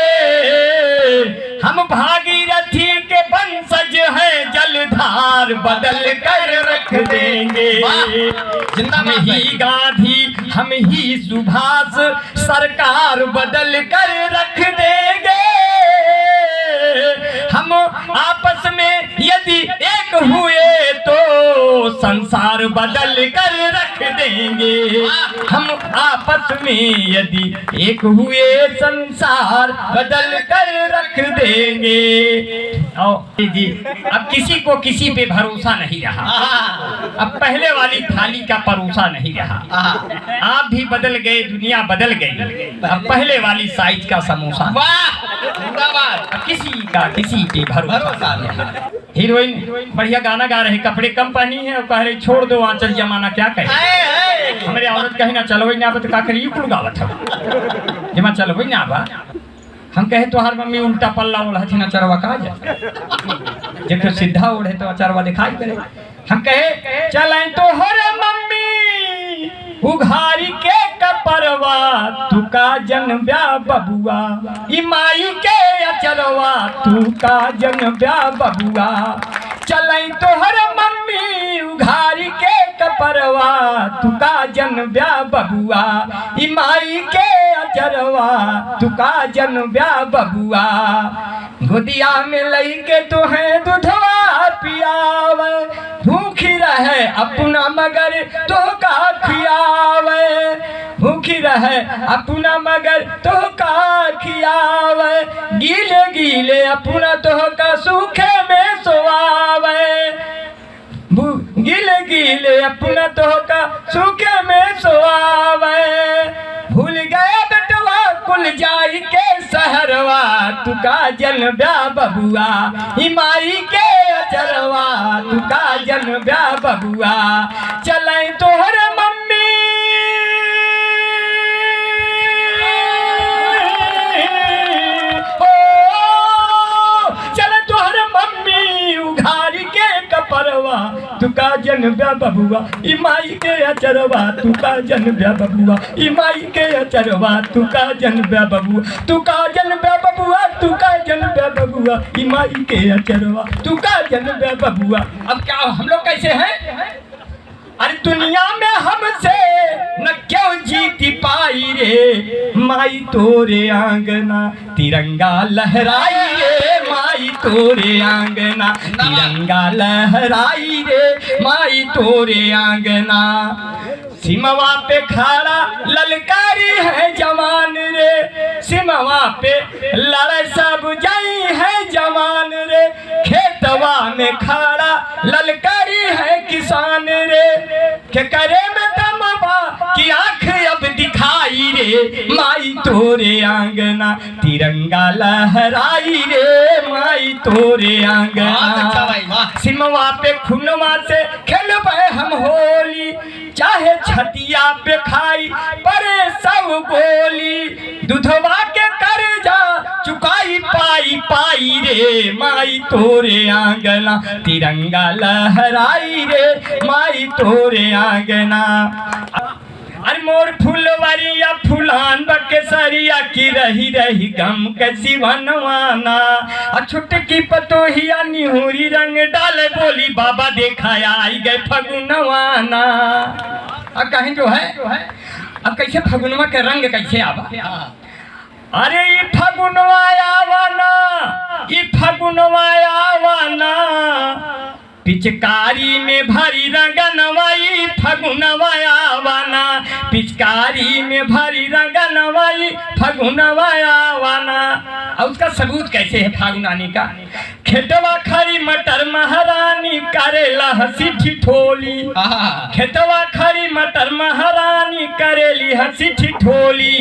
Speaker 5: हम भागीरथी के वंशज हैं, जलधार बदल कर रख देंगे। हम ही गांधी हम ही सुभाष, सरकार बदल कर रख देंगे। हम आपस में यदि एक हुए तो संसार बदल कर रख देंगे। हम आपस में यदि एक हुए संसार बदल कर रख देंगे। जी, अब किसी को किसी पे भरोसा नहीं रहा। अब पहले वाली थाली का परोसा नहीं रहा। आप भी बदल गए, दुनिया बदल गई। अब पहले वाली साइज का समोसा।
Speaker 1: वाह जिंदाबाद।
Speaker 5: किसी का किसी पे भरोसा नहीं। हीरोइन बढ़िया गाना गा रहे, कपड़े कम पहनी है और कह रही छोड़ दो आंचल जमाना क्या कहे। हमारे औरत कहीं ना चलो ना तो का करिए कुल गावत है जमा चलो ना बा। हम कहे तो हर मम्मी उल्टा पल्ला ओढ़ा थी ना चरवा का जाए, जब तो सीधा ओढ़े तो अचारवा दिखाई करे। हम कहे चलें तो हर मम्मी उघारी के कपरवा, तू का जन ब्या बबुआ, इमाई के अचरवा, तू का जन ब्या बबुआ। चलें तो हर मम्मी उघारी के कपरवा, तू का जन ब्या बबुआ, इमाई के अचरवा, तू का जन ब्या बबुआ। गोदिया में लई के तो है दूधवा पियावे, भूखी रहे अपना मगर तो का खियावे। भूखी रहे अपना मगर तो का खियावे, गीले गीले अपना तो का सूखे में सोआवे। गीले गीले अपना तो का सूखे में सोआवे। भूल गए बेटवा कुल जाई के सहरवा, तू का जन ब्या बबुआ, हिमाई के अचरवा, तू का जन ब्या बबुआ। चलें तोहर मम्मी परवा, तू का जन ब्या बबुआ, इमाई के अचरवा, तू का जन ब्या बबुआ, इमाई के अचरवा, तू का जन ब्या बबुआ, तू का जन ब्या बबुआ, तू का जन ब्या बबुआ, इमाई के अचरवा, तू का जन ब्या बबुआ। अब क्या हम लोग कैसे हैं? अरे दुनिया में हमसे न क्यों जीती पाई रे, माई तोरे आंगना तिरंगा लहराई रे, माई तोरे आंगना तिरंगा लहराई रे, माई तोरे आंगना। सिमवा पे खड़ा ललकारी है जवान रे, सिमवा पे लड़े सब जाई है जवान रे। खेतवा में खड़ा ललकारी है किसान रे, के करे में दमबा की आंख अब दिखाई रे, माई तोरे आंगना तिरंगा लहराई रे, माई तोरे आंगना। सिमवा पे खुनवा से खेलबे हम होली, चाहे छतिया पे खाई परे सब गोली। दूधवा के कर्जा चुकाई पाई पाई रे, माई तोरे आंगना तिरंगा लहराई रे, माई तोरे आंगना। अरे मोर फुलवरिया फुलान बकेसरिया की रही रही गम कैसी बनवाना। छुटकी पतोहिया निहुरी रंग डाले बोली बाबा देखा आई गए फगुनवाना। अब कहीं जो है अब कैसे फगुनवा के रंग कैसे आवा। अरे ई फगुनवा आवाना, ई फगुनवा आवाना, पिचकारी में भरी रंगनवाई फगुनवा आवाना, पिचकारी में भरी रंगनवाई फगुनवा आवाना। और उसका सबूत कैसे है फागुन आने का? खेतवा खरी मटर महारानी करेला हंसी ठिठोली, खेतवा खरी मटर महारानी करेली हंसी ठिठोली।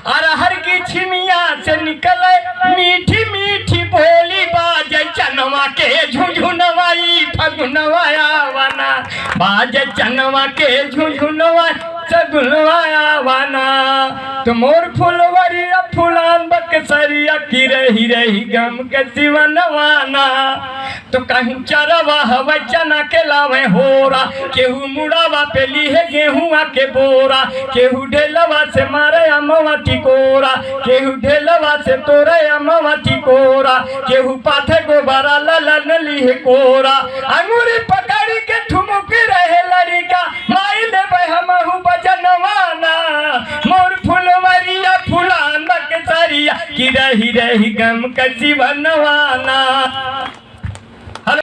Speaker 5: अरहर की छिमिया से निकले मीठी मीठी बोली, बाजे चनवा के झुझुनवाई फगुनवा आवाना, बाजे चनवा के झुझुनवा सगुनवा आवाना। तो मोर फुलवरिया फुलान बकसरिया की रही रही गम के सिवनवाना। तो कहीं चरवा हवा चना के लावे होरा, केहू मुड़ावा पे लीहे गेहूं के बोरा, केहू ढेलवा से मारे अमवा टिकोरा, केहू ढेलवा से तोरे अमवा टिकोरा, केहू पाथे गोबरा ललन लीहे कोरा। अंगूरी पकड़ी के ठुमुक रहे लड़का, माई देबे हमहु बजनवाना। मोर फुलवरिया फुलान बकसरिया की रही रही गम के सिवनवाना।